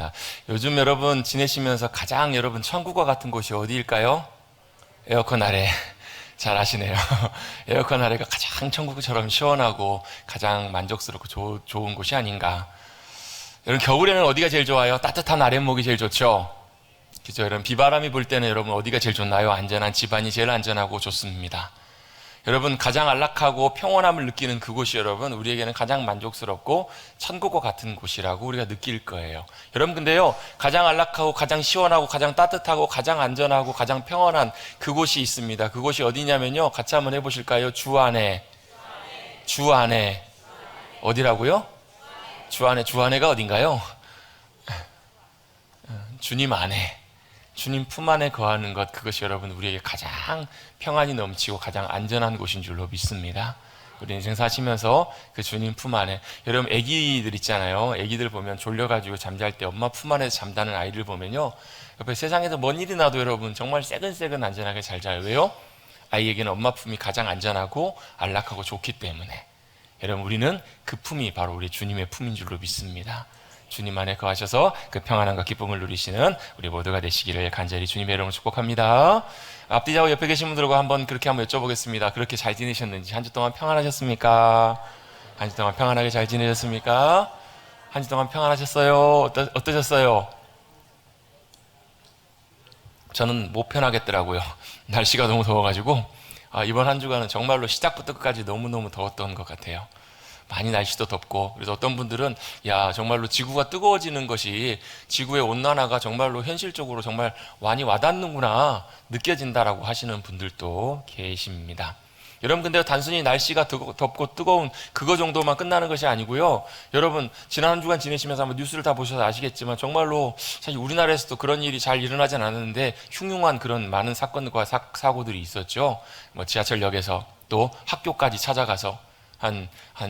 좋습니다. 요즘 여러분 지내시면서 가장 여러분 천국과 같은 곳이 어디일까요? 에어컨 아래. 잘 아시네요. 에어컨 아래가 가장 천국처럼 시원하고 가장 만족스럽고 좋은 곳이 아닌가. 여러분 겨울에는 어디가 제일 좋아요? 따뜻한 아랫목이 제일 좋죠? 그죠? 여러분 비바람이 불 때는 여러분 어디가 제일 좋나요? 안전한 집안이 제일 안전하고 좋습니다. 여러분 가장 안락하고 평온함을 느끼는 그곳이 여러분 우리에게는 가장 만족스럽고 천국과 같은 곳이라고 우리가 느낄 거예요. 여러분 근데요 가장 안락하고 가장 시원하고 가장 따뜻하고 가장 안전하고 가장 평온한 그곳이 있습니다. 그곳이 어디냐면요 같이 한번 해보실까요? 주 안에. 어디라고요? 주 안에가 어딘가요? 주님 안에, 주님 품 안에 거하는 것, 그것이 여러분 우리에게 가장 평안이 넘치고 가장 안전한 곳인 줄로 믿습니다. 우리 인생 사시면서 그 주님 품 안에, 여러분 애기들 있잖아요. 애기들 보면 졸려가지고 잠잘 때 엄마 품 안에서 잠자는 아이들 보면요 옆에 세상에서 뭔 일이 나도 여러분 정말 새근새근 안전하게 잘 자요. 왜요? 아이에게는 엄마 품이 가장 안전하고 안락하고 좋기 때문에. 여러분 우리는 그 품이 바로 우리 주님의 품인 줄로 믿습니다. 주님 안에 거하셔서 그 평안함과 기쁨을 누리시는 우리 모두가 되시기를 간절히 주님의 이름으로 축복합니다. 앞뒤자고 옆에 계신 분들과 그렇게 한번 여쭤보겠습니다. 그렇게 잘 지내셨는지, 한 주 동안 평안하셨습니까? 한 주 동안 평안하게 잘 지내셨습니까? 한 주 동안 평안하셨어요? 어떠셨어요? 저는 못 편하겠더라고요. 날씨가 너무 더워가지고 이번 한 주간은 정말로 시작부터 끝까지 너무너무 더웠던 것 같아요. 많이 날씨도 덥고, 그래서 어떤 분들은 야 정말로 지구가 뜨거워지는 것이 지구의 온난화가 정말로 현실적으로 정말 많이 와닿는구나 느껴진다라고 하시는 분들도 계십니다. 여러분 근데 단순히 날씨가 덥고 뜨거운 그거 정도만 끝나는 것이 아니고요. 여러분 지난 한 주간 지내시면서 한번 뉴스를 다 보셔서 아시겠지만 정말로 사실 우리나라에서도 그런 일이 잘 일어나진 않았는데 흉흉한 그런 많은 사건과 사고들이 있었죠. 지하철역에서 또 학교까지 찾아가서 한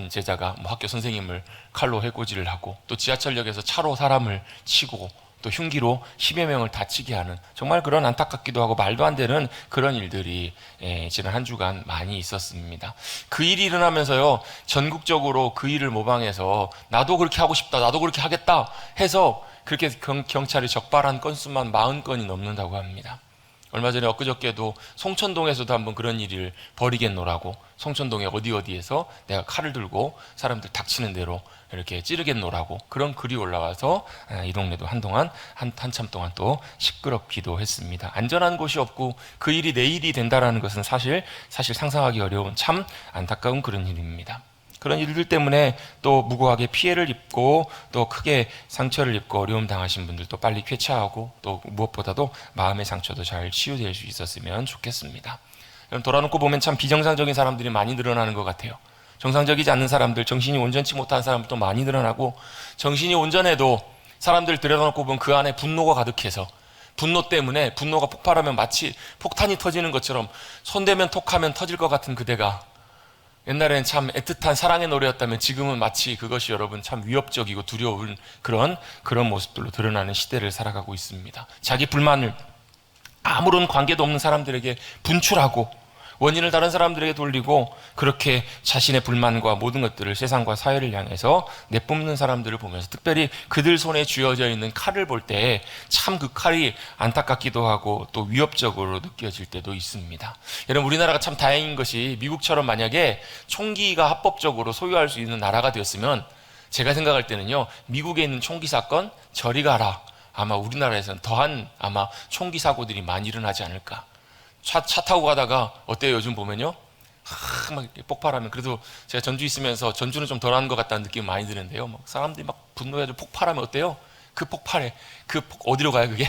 제자가 학교 선생님을 칼로 해코지를 하고, 또 지하철역에서 차로 사람을 치고, 또 흉기로 10여 명을 다치게 하는 정말 그런 안타깝기도 하고 말도 안 되는 그런 일들이 지난 한 주간 많이 있었습니다. 그 일이 일어나면서요 전국적으로 그 일을 모방해서 나도 그렇게 하고 싶다, 나도 그렇게 하겠다 해서 그렇게 경찰이 적발한 건수만 40건이 넘는다고 합니다. 얼마 전에 엊그저께도 송천동에서도 한번 그런 일을 벌이겠노라고, 송천동에 어디에서 내가 칼을 들고 사람들 닥치는 대로 이렇게 찌르겠노라고 그런 글이 올라와서 이 동네도 한참 동안 또 시끄럽기도 했습니다. 안전한 곳이 없고 그 일이 내 일이 된다라는 것은 사실 상상하기 어려운 참 안타까운 그런 일입니다. 그런 일들 때문에 또 무고하게 피해를 입고 또 크게 상처를 입고 어려움 당하신 분들도 빨리 쾌차하고, 또 무엇보다도 마음의 상처도 잘 치유될 수 있었으면 좋겠습니다. 돌아놓고 보면 참 비정상적인 사람들이 많이 늘어나는 것 같아요. 정상적이지 않는 사람들, 정신이 온전치 못한 사람들도 많이 늘어나고, 정신이 온전해도 사람들 들여다놓고 보면 그 안에 분노가 가득해서 분노 때문에 분노가 폭발하면 마치 폭탄이 터지는 것처럼 손대면 톡하면 터질 것 같은 그대가 옛날에는 참 애틋한 사랑의 노래였다면 지금은 마치 그것이 여러분 참 위협적이고 두려운 그런 모습들로 드러나는 시대를 살아가고 있습니다. 자기 불만을 아무런 관계도 없는 사람들에게 분출하고 원인을 다른 사람들에게 돌리고, 그렇게 자신의 불만과 모든 것들을 세상과 사회를 향해서 내뿜는 사람들을 보면서, 특별히 그들 손에 쥐어져 있는 칼을 볼 때 참 그 칼이 안타깝기도 하고 또 위협적으로 느껴질 때도 있습니다. 여러분 우리나라가 참 다행인 것이, 미국처럼 만약에 총기가 합법적으로 소유할 수 있는 나라가 되었으면 제가 생각할 때는요 미국에 있는 총기 사건 저리 가라, 아마 우리나라에서는 더한 아마 총기 사고들이 많이 일어나지 않을까. 차 타고 가다가 어때요? 요즘 보면요 막 폭발하면, 그래도 제가 전주 있으면서 전주는 좀 덜한 것 같다는 느낌이 많이 드는데요, 막 사람들이 막 분노해가지고 폭발하면 어때요? 그 폭발에 어디로 가요? 그게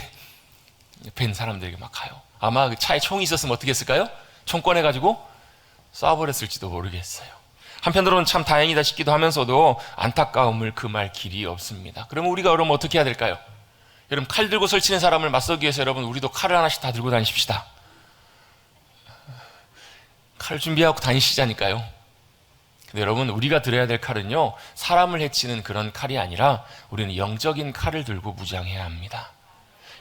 벤 사람들에게 막 가요. 아마 그 차에 총이 있었으면 어떻게 했을까요? 총 꺼내가지고 쏴버렸을지도 모르겠어요. 한편으로는 참 다행이다 싶기도 하면서도 안타까움을 금할 길이 없습니다. 그러면 우리가 그러면 어떻게 해야 될까요? 여러분 칼 들고 설치는 사람을 맞서기 위해서 여러분 우리도 칼을 하나씩 다 들고 다니십시다. 칼 준비하고 다니시자니까요. 근데 여러분 우리가 들어야 될 칼은요 사람을 해치는 그런 칼이 아니라 우리는 영적인 칼을 들고 무장해야 합니다.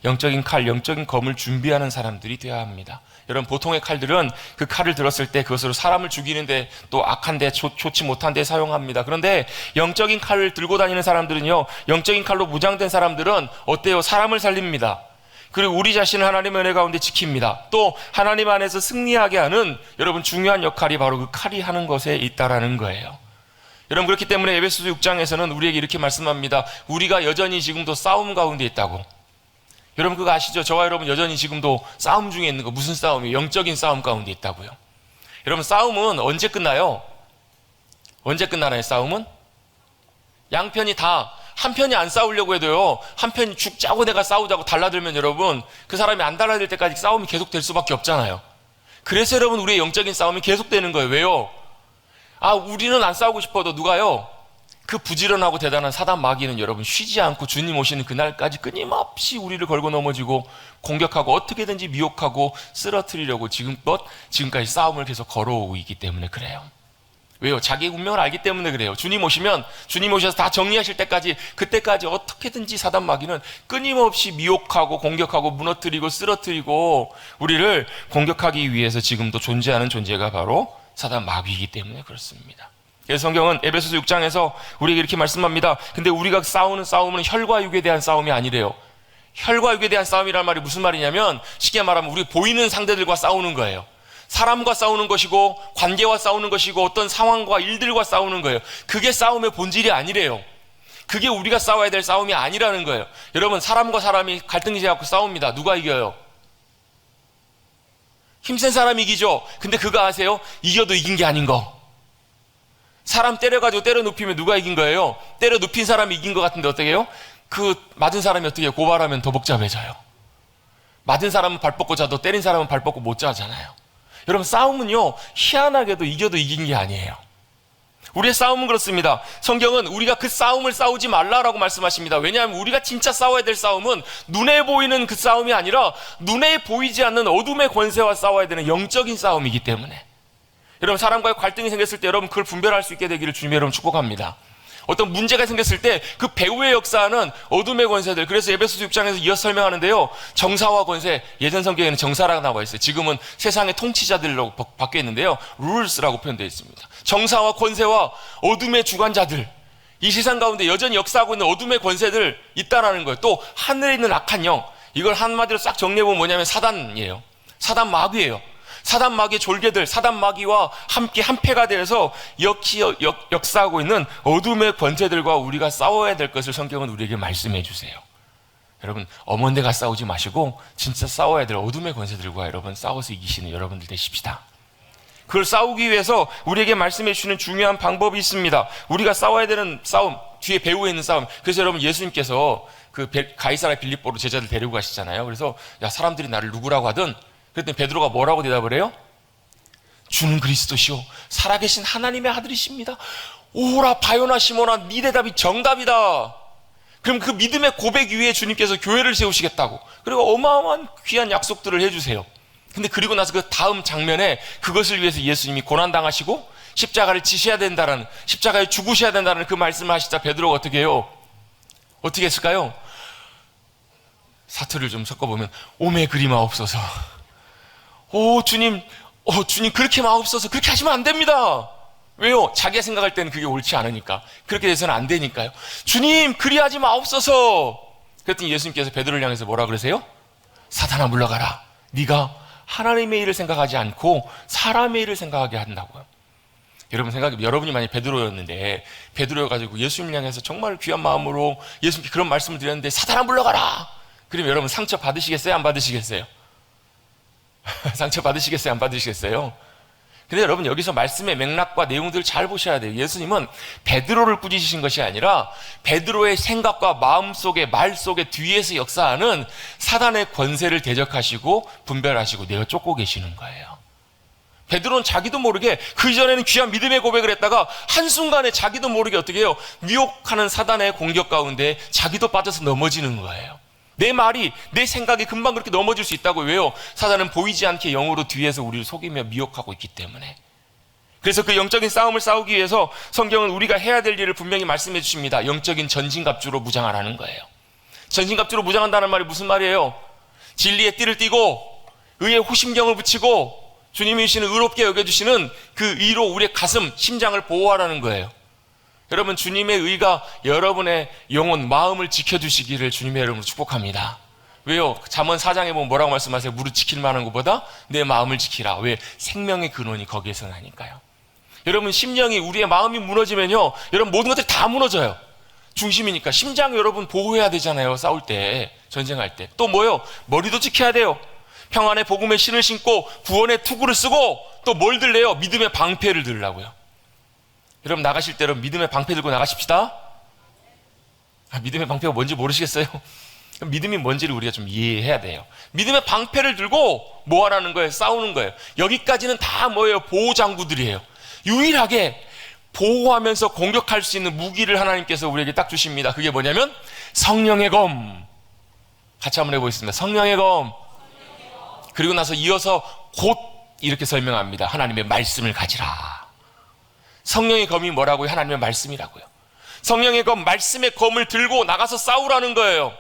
영적인 칼, 영적인 검을 준비하는 사람들이 되어야 합니다. 여러분, 보통의 칼들은 그 칼을 들었을 때 그것으로 사람을 죽이는데 또 악한데 좋지 못한데 사용합니다. 그런데 영적인 칼을 들고 다니는 사람들은요, 영적인 칼로 무장된 사람들은 어때요? 사람을 살립니다. 그리고 우리 자신을 하나님의 은혜 가운데 지킵니다. 또 하나님 안에서 승리하게 하는 여러분 중요한 역할이 바로 그 칼이 하는 것에 있다라는 거예요. 여러분, 그렇기 때문에 에베소서 6장에서는 우리에게 이렇게 말씀합니다. 우리가 여전히 지금도 싸움 가운데 있다고. 여러분, 그거 아시죠? 저와 여러분 여전히 지금도 싸움 중에 있는 거. 무슨 싸움이에요? 영적인 싸움 가운데 있다고요. 여러분, 싸움은 언제 끝나요? 언제 끝나나요? 싸움은? 양편이 다 한 편이 안 싸우려고 해도요, 한 편이 죽자고 내가 싸우자고 달라들면 여러분, 그 사람이 안 달라들 때까지 싸움이 계속될 수밖에 없잖아요. 그래서 여러분, 우리의 영적인 싸움이 계속되는 거예요. 왜요? 우리는 안 싸우고 싶어도 누가요? 그 부지런하고 대단한 사단 마귀는 여러분 쉬지 않고 주님 오시는 그날까지 끊임없이 우리를 걸고 넘어지고 공격하고 어떻게든지 미혹하고 쓰러뜨리려고 지금까지 싸움을 계속 걸어오고 있기 때문에 그래요. 왜요? 자기의 운명을 알기 때문에 그래요. 주님 오셔서 다 정리하실 때까지, 그때까지 어떻게든지 사단 마귀는 끊임없이 미혹하고 공격하고 무너뜨리고 쓰러뜨리고 우리를 공격하기 위해서 지금도 존재하는 존재가 바로 사단 마귀이기 때문에 그렇습니다. 그래서 성경은 에베소서 6장에서 우리에게 이렇게 말씀합니다. 근데 우리가 싸우는 싸움은 혈과 육에 대한 싸움이 아니래요. 혈과 육에 대한 싸움이란 말이 무슨 말이냐면, 쉽게 말하면 우리 보이는 상대들과 싸우는 거예요. 사람과 싸우는 것이고 관계와 싸우는 것이고 어떤 상황과 일들과 싸우는 거예요. 그게 싸움의 본질이 아니래요. 그게 우리가 싸워야 될 싸움이 아니라는 거예요. 여러분, 사람과 사람이 갈등이 돼갖고 싸웁니다. 누가 이겨요? 힘센 사람이 이기죠. 근데 그거 아세요? 이겨도 이긴 게 아닌 거. 사람 때려가지고 때려 눕히면 누가 이긴 거예요? 때려 눕힌 사람이 이긴 것 같은데 어떻게 해요? 그 맞은 사람이 어떻게 해요? 고발하면 더 복잡해져요. 맞은 사람은 발 뻗고 자도 때린 사람은 발 뻗고 못 자잖아요. 여러분, 싸움은요, 희한하게도 이겨도 이긴 게 아니에요. 우리의 싸움은 그렇습니다. 성경은 우리가 그 싸움을 싸우지 말라라고 말씀하십니다. 왜냐하면 우리가 진짜 싸워야 될 싸움은 눈에 보이는 그 싸움이 아니라 눈에 보이지 않는 어둠의 권세와 싸워야 되는 영적인 싸움이기 때문에. 여러분, 사람과의 갈등이 생겼을 때 여러분 그걸 분별할 수 있게 되기를 주님의 이름으로 축복합니다. 어떤 문제가 생겼을 때 그 배후에 역사하는 어둠의 권세들, 그래서 에베소서 6장에서 이어서 설명하는데요, 정사와 권세, 예전 성경에는 정사라고 나와 있어요. 지금은 세상의 통치자들로 바뀌어 있는데요, rules라고 표현되어 있습니다. 정사와 권세와 어둠의 주관자들, 이 세상 가운데 여전히 역사하고 있는 어둠의 권세들 있다라는 거예요. 또 하늘에 있는 악한 영, 이걸 한마디로 싹 정리해보면 뭐냐면 사단이에요. 사단 마귀예요. 사단 마귀의 졸개들, 사단 마귀와 함께 한패가 되어서 역사하고 있는 어둠의 권세들과 우리가 싸워야 될 것을 성경은 우리에게 말씀해 주세요. 여러분, 엄원대가 싸우지 마시고 진짜 싸워야 될 어둠의 권세들과 여러분 싸워서 이기시는 여러분들 되십시다. 그걸 싸우기 위해서 우리에게 말씀해 주시는 중요한 방법이 있습니다. 우리가 싸워야 되는 싸움, 뒤에 배후에 있는 싸움. 그래서 여러분, 예수님께서 그 가이사라 빌립보로 제자들 데리고 가시잖아요. 그래서 야, 사람들이 나를 누구라고 하든, 그랬더니 베드로가 뭐라고 대답을 해요? 주는 그리스도시요 살아계신 하나님의 아들이십니다. 오라 바요나 시몬아, 네 대답이 정답이다. 그럼 그 믿음의 고백 위에 주님께서 교회를 세우시겠다고, 그리고 어마어마한 귀한 약속들을 해주세요. 근데 그리고 나서 그 다음 장면에 그것을 위해서 예수님이 고난당하시고 십자가를 지셔야 된다는, 십자가에 죽으셔야 된다는 그 말씀을 하시자 베드로가 어떻게 해요? 어떻게 했을까요? 사투를 좀 섞어보면 오매 그리마옵소서. 주님 그렇게 마옵소서. 그렇게 하시면 안 됩니다. 왜요? 자기가 생각할 때는 그게 옳지 않으니까. 그렇게 돼서는 안 되니까요. 주님 그리하지 마옵소서. 그랬더니 예수님께서 베드로를 향해서 뭐라 그러세요? 사탄아 물러가라. 네가 하나님의 일을 생각하지 않고 사람의 일을 생각하게 한다고요. 여러분 여러분이 만약 베드로였는데, 베드로여가지고 예수님을 향해서 정말 귀한 마음으로 예수님께 그런 말씀을 드렸는데 사탄아 물러가라. 그러면 여러분 상처 받으시겠어요? 안 받으시겠어요? 상처 받으시겠어요? 안 받으시겠어요? 근데 여러분, 여기서 말씀의 맥락과 내용들을 잘 보셔야 돼요. 예수님은 베드로를 꾸짖으신 것이 아니라 베드로의 생각과 마음 속에, 말 속에 뒤에서 역사하는 사단의 권세를 대적하시고 분별하시고 내어 쫓고 계시는 거예요. 베드로는 자기도 모르게 그 이전에는 귀한 믿음의 고백을 했다가 한순간에 자기도 모르게 어떻게 해요? 미혹하는 사단의 공격 가운데 자기도 빠져서 넘어지는 거예요. 내 말이, 내 생각이 금방 그렇게 넘어질 수 있다고. 왜요? 사단은 보이지 않게 영으로 뒤에서 우리를 속이며 미혹하고 있기 때문에. 그래서 그 영적인 싸움을 싸우기 위해서 성경은 우리가 해야 될 일을 분명히 말씀해 주십니다. 영적인 전진갑주로 무장하라는 거예요. 전신갑주로 무장한다는 말이 무슨 말이에요? 진리의 띠를 띠고 의의 호심경을 붙이고 주님이 주시는 의롭게 여겨주시는 그 의로 우리의 가슴, 심장을 보호하라는 거예요. 여러분, 주님의 의가 여러분의 영혼, 마음을 지켜주시기를 주님의 이름으로 축복합니다. 왜요? 잠언 4장에 보면 뭐라고 말씀하세요? 무릇 지킬 만한 것보다 내 마음을 지키라. 왜? 생명의 근원이 거기에서 나니까요. 여러분, 심령이, 우리의 마음이 무너지면요, 여러분 모든 것들이 다 무너져요. 중심이니까. 심장 여러분 보호해야 되잖아요. 싸울 때, 전쟁할 때. 또 뭐요? 머리도 지켜야 돼요. 평안의 복음의 신을 신고 구원의 투구를 쓰고 또 뭘 들래요? 믿음의 방패를 들라고요. 여러분, 나가실 때 여러분 믿음의 방패 들고 나가십시다. 믿음의 방패가 뭔지 모르시겠어요? 믿음이 뭔지를 우리가 좀 이해해야 돼요. 믿음의 방패를 들고 뭐 하라는 거예요? 싸우는 거예요. 여기까지는 다 뭐예요? 보호장구들이에요. 유일하게 보호하면서 공격할 수 있는 무기를 하나님께서 우리에게 딱 주십니다. 그게 뭐냐면 성령의 검. 같이 한번 해보겠습니다. 성령의 검. 그리고 나서 이어서 곧 이렇게 설명합니다. 하나님의 말씀을 가지라. 성령의 검이 뭐라고요? 하나님의 말씀이라고요. 성령의 검, 말씀의 검을 들고 나가서 싸우라는 거예요.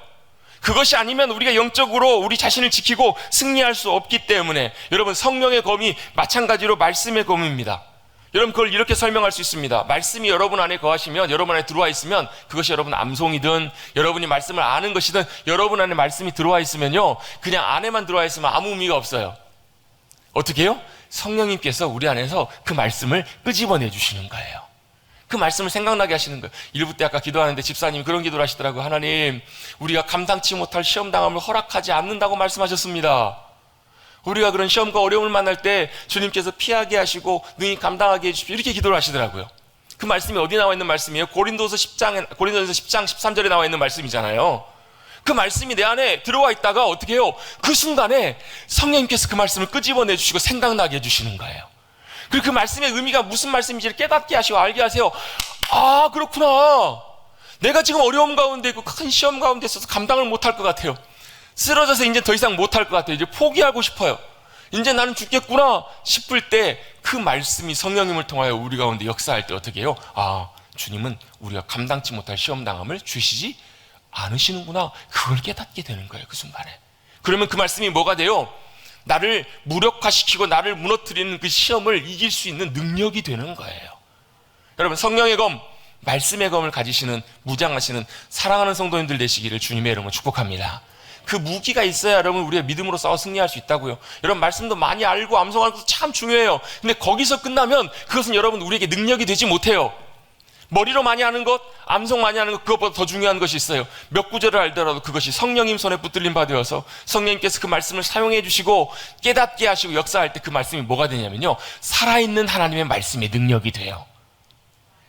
그것이 아니면 우리가 영적으로 우리 자신을 지키고 승리할 수 없기 때문에 여러분, 성령의 검이 마찬가지로 말씀의 검입니다. 여러분, 그걸 이렇게 설명할 수 있습니다. 말씀이 여러분 안에 거하시면, 여러분 안에 들어와 있으면, 그것이 여러분 암송이든 여러분이 말씀을 아는 것이든 여러분 안에 말씀이 들어와 있으면요, 그냥 안에만 들어와 있으면 아무 의미가 없어요. 어떻게 해요? 성령님께서 우리 안에서 그 말씀을 끄집어내 주시는 거예요. 그 말씀을 생각나게 하시는 거예요. 일부 때 아까 기도하는데 집사님이 그런 기도를 하시더라고요. 하나님, 우리가 감당치 못할 시험당함을 허락하지 않는다고 말씀하셨습니다. 우리가 그런 시험과 어려움을 만날 때 주님께서 피하게 하시고 능히 감당하게 해주십시오. 이렇게 기도를 하시더라고요. 그 말씀이 어디 나와 있는 말씀이에요? 고린도서 10장 13절에 나와 있는 말씀이잖아요. 그 말씀이 내 안에 들어와 있다가 어떻게 해요? 그 순간에 성령님께서 그 말씀을 끄집어내 주시고 생각나게 해주시는 거예요. 그리고 그 말씀의 의미가 무슨 말씀인지를 깨닫게 하시고 알게 하세요. 아, 그렇구나. 내가 지금 어려움 가운데 있고 큰 시험 가운데 있어서 감당을 못할 것 같아요. 쓰러져서 이제 더 이상 못할 것 같아요. 이제 포기하고 싶어요. 이제 나는 죽겠구나 싶을 때 그 말씀이 성령님을 통하여 우리 가운데 역사할 때 어떻게 해요? 아, 주님은 우리가 감당치 못할 시험당함을 주시지 않으시는구나. 그걸 깨닫게 되는 거예요. 그 순간에. 그러면 그 말씀이 뭐가 돼요? 나를 무력화시키고 나를 무너뜨리는 그 시험을 이길 수 있는 능력이 되는 거예요. 여러분, 성령의 검, 말씀의 검을 가지시는, 무장하시는 사랑하는 성도님들 되시기를 주님의 이름으로 축복합니다. 그 무기가 있어야 여러분 우리가 믿음으로 싸워 승리할 수 있다고요. 여러분, 말씀도 많이 알고 암송하는 것도 참 중요해요. 근데 거기서 끝나면 그것은 여러분 우리에게 능력이 되지 못해요. 머리로 많이 하는 것, 암송 많이 하는 것, 그것보다 더 중요한 것이 있어요. 몇 구절을 알더라도 그것이 성령님 손에 붙들림 받으어서 성령님께서 그 말씀을 사용해 주시고 깨닫게 하시고 역사할 때 그 말씀이 뭐가 되냐면요, 살아있는 하나님의 말씀의 능력이 돼요.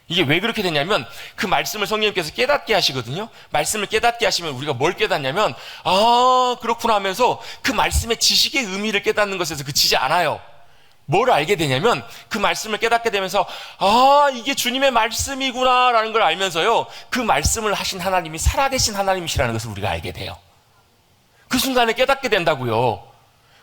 이게 왜 그렇게 되냐면 그 말씀을 성령님께서 깨닫게 하시거든요. 말씀을 깨닫게 하시면 우리가 뭘 깨닫냐면, 아, 그렇구나 하면서 그 말씀의 지식의 의미를 깨닫는 것에서 그치지 않아요. 뭘 알게 되냐면 그 말씀을 깨닫게 되면서, 아, 이게 주님의 말씀이구나 라는 걸 알면서요, 그 말씀을 하신 하나님이 살아계신 하나님이시라는 것을 우리가 알게 돼요. 그 순간에 깨닫게 된다고요.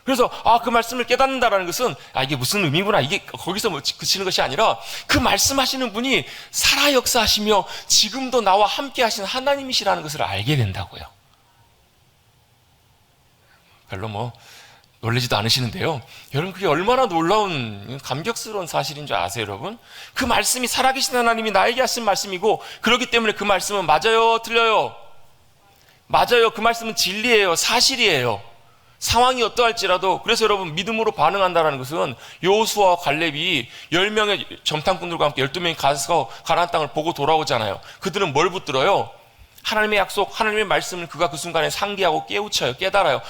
그래서 그 말씀을 깨닫는다라는 것은 이게 무슨 의미구나, 이게 거기서 그치는 것이 아니라 그 말씀하시는 분이 살아 역사하시며 지금도 나와 함께 하시는 하나님이시라는 것을 알게 된다고요. 별로 놀라지도 않으시는데요, 여러분, 그게 얼마나 놀라운 감격스러운 사실인 줄 아세요? 여러분, 그 말씀이 살아계신 하나님이 나에게 하신 말씀이고, 그렇기 때문에 그 말씀은 맞아요, 틀려요? 맞아요. 그 말씀은 진리예요, 사실이에요. 상황이 어떠할지라도. 그래서 여러분, 믿음으로 반응한다는 것은 여호수아와 갈렙이 10명의 정탐꾼들과 함께 12명이 가서 가나안 땅을 보고 돌아오잖아요. 그들은 뭘 붙들어요? 하나님의 약속, 하나님의 말씀을 그가 그 순간에 상기하고 깨우쳐요, 깨달아요.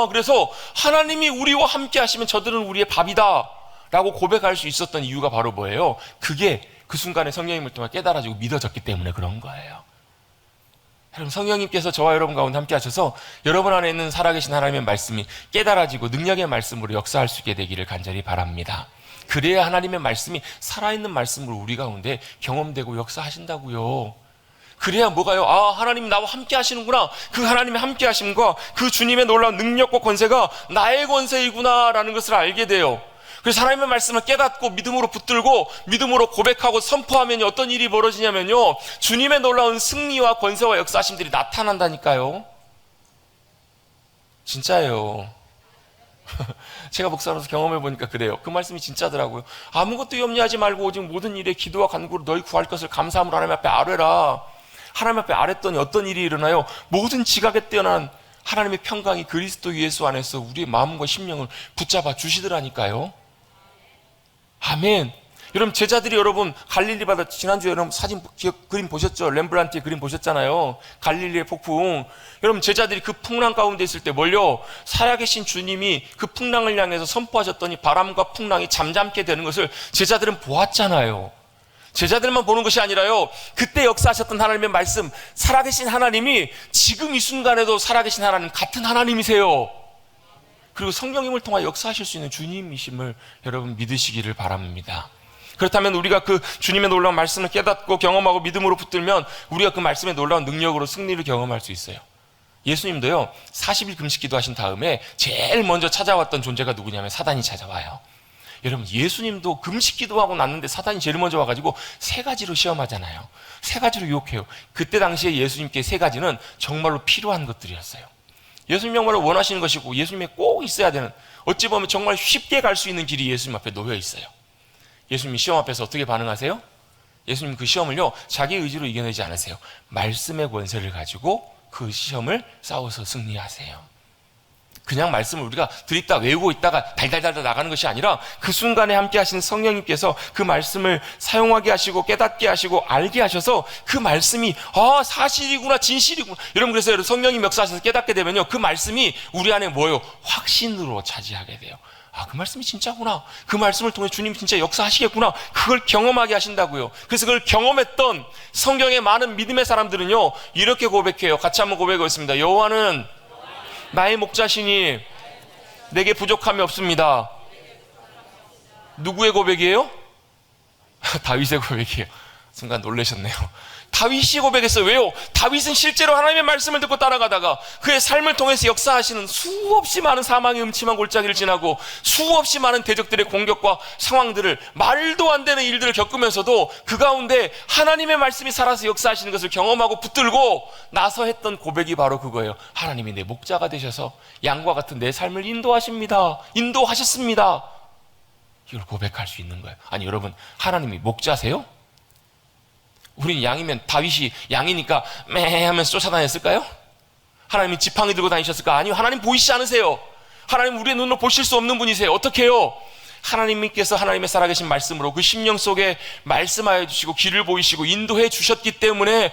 그래서 하나님이 우리와 함께 하시면 저들은 우리의 밥이다 라고 고백할 수 있었던 이유가 바로 뭐예요? 그게 그 순간에 성령님을 통해 깨달아지고 믿어졌기 때문에 그런 거예요. 여러분, 성령님께서 저와 여러분 가운데 함께 하셔서 여러분 안에 있는 살아계신 하나님의 말씀이 깨달아지고 능력의 말씀으로 역사할 수 있게 되기를 간절히 바랍니다. 그래야 하나님의 말씀이 살아있는 말씀으로 우리 가운데 경험되고 역사하신다고요. 그래야 뭐가요? 하나님이 나와 함께 하시는구나. 그 하나님의 함께 하심과 그 주님의 놀라운 능력과 권세가 나의 권세이구나 라는 것을 알게 돼요. 그래서 하나님의 말씀을 깨닫고 믿음으로 붙들고 믿음으로 고백하고 선포하면 어떤 일이 벌어지냐면요, 주님의 놀라운 승리와 권세와 역사하심들이 나타난다니까요. 진짜예요. 제가 목사로서 경험해 보니까 그래요. 그 말씀이 진짜더라고요. 아무것도 염려하지 말고 오직 모든 일에 기도와 간구로 너희 구할 것을 감사함으로 하나님 앞에 아뢰라. 하나님 앞에 아뢰더니 어떤 일이 일어나요? 모든 지각에 뛰어난 하나님의 평강이 그리스도 예수 안에서 우리의 마음과 심령을 붙잡아 주시더라니까요. 아멘. 여러분, 제자들이 여러분 갈릴리 바다, 지난주에 여러분 사진 그림 보셨죠? 렘브란트의 그림 보셨잖아요. 갈릴리의 폭풍. 여러분, 제자들이 그 풍랑 가운데 있을 때 뭘요? 살아계신 주님이 그 풍랑을 향해서 선포하셨더니 바람과 풍랑이 잠잠게 되는 것을 제자들은 보았잖아요. 제자들만 보는 것이 아니라요, 그때 역사하셨던 하나님의 말씀, 살아계신 하나님이 지금 이 순간에도 살아계신 하나님 같은 하나님이세요. 그리고 성령님을 통하여 역사하실 수 있는 주님이심을 여러분 믿으시기를 바랍니다. 그렇다면 우리가 그 주님의 놀라운 말씀을 깨닫고 경험하고 믿음으로 붙들면 우리가 그 말씀의 놀라운 능력으로 승리를 경험할 수 있어요. 예수님도요 40일 금식 기도하신 다음에 제일 먼저 찾아왔던 존재가 누구냐면 사단이 찾아와요. 여러분, 예수님도 금식 기도하고 났는데 사단이 제일 먼저 와가지고 세 가지로 시험하잖아요. 세 가지로 유혹해요. 그때 당시에 예수님께 세 가지는 정말로 필요한 것들이었어요. 예수님 정말로 원하시는 것이고 예수님에 꼭 있어야 되는, 어찌 보면 정말 쉽게 갈 수 있는 길이 예수님 앞에 놓여 있어요. 예수님이 시험 앞에서 어떻게 반응하세요? 예수님 그 시험을요 자기 의지로 이겨내지 않으세요. 말씀의 권세를 가지고 그 시험을 싸워서 승리하세요. 그냥 말씀을 우리가 드립다 외우고 있다가 달달달달 나가는 것이 아니라 그 순간에 함께 하시는 성령님께서 그 말씀을 사용하게 하시고 깨닫게 하시고 알게 하셔서 그 말씀이 사실이구나, 진실이구나. 여러분, 그래서 여러분 성령님 역사하셔서 깨닫게 되면요 그 말씀이 우리 안에 뭐예요? 확신으로 차지하게 돼요. 그 말씀이 진짜구나. 그 말씀을 통해 주님이 진짜 역사하시겠구나. 그걸 경험하게 하신다고요. 그래서 그걸 경험했던 성경의 많은 믿음의 사람들은요 이렇게 고백해요. 같이 한번 고백하겠습니다. 여호와는 나의 목자시니 내게 부족함이 없습니다. 누구의 고백이에요? 다윗의 고백이에요. 순간 놀라셨네요. 다윗이 고백했어요. 왜요? 다윗은 실제로 하나님의 말씀을 듣고 따라가다가 그의 삶을 통해서 역사하시는 수없이 많은 사망의 음침한 골짜기를 지나고 수없이 많은 대적들의 공격과 상황들을, 말도 안 되는 일들을 겪으면서도 그 가운데 하나님의 말씀이 살아서 역사하시는 것을 경험하고 붙들고 나서 했던 고백이 바로 그거예요. 하나님이 내 목자가 되셔서 양과 같은 내 삶을 인도하셨습니다. 이걸 고백할 수 있는 거예요. 아니 여러분, 하나님이 목자세요? 우린 양이면 다윗이 양이니까 매 하면서 쫓아다녔을까요? 하나님이 지팡이 들고 다니셨을까? 아니요, 하나님 보이시지 않으세요. 하나님 우리의 눈으로 보실 수 없는 분이세요. 어떻게 해요? 하나님께서 하나님의 살아계신 말씀으로 그 심령 속에 말씀하여 주시고 길을 보이시고 인도해 주셨기 때문에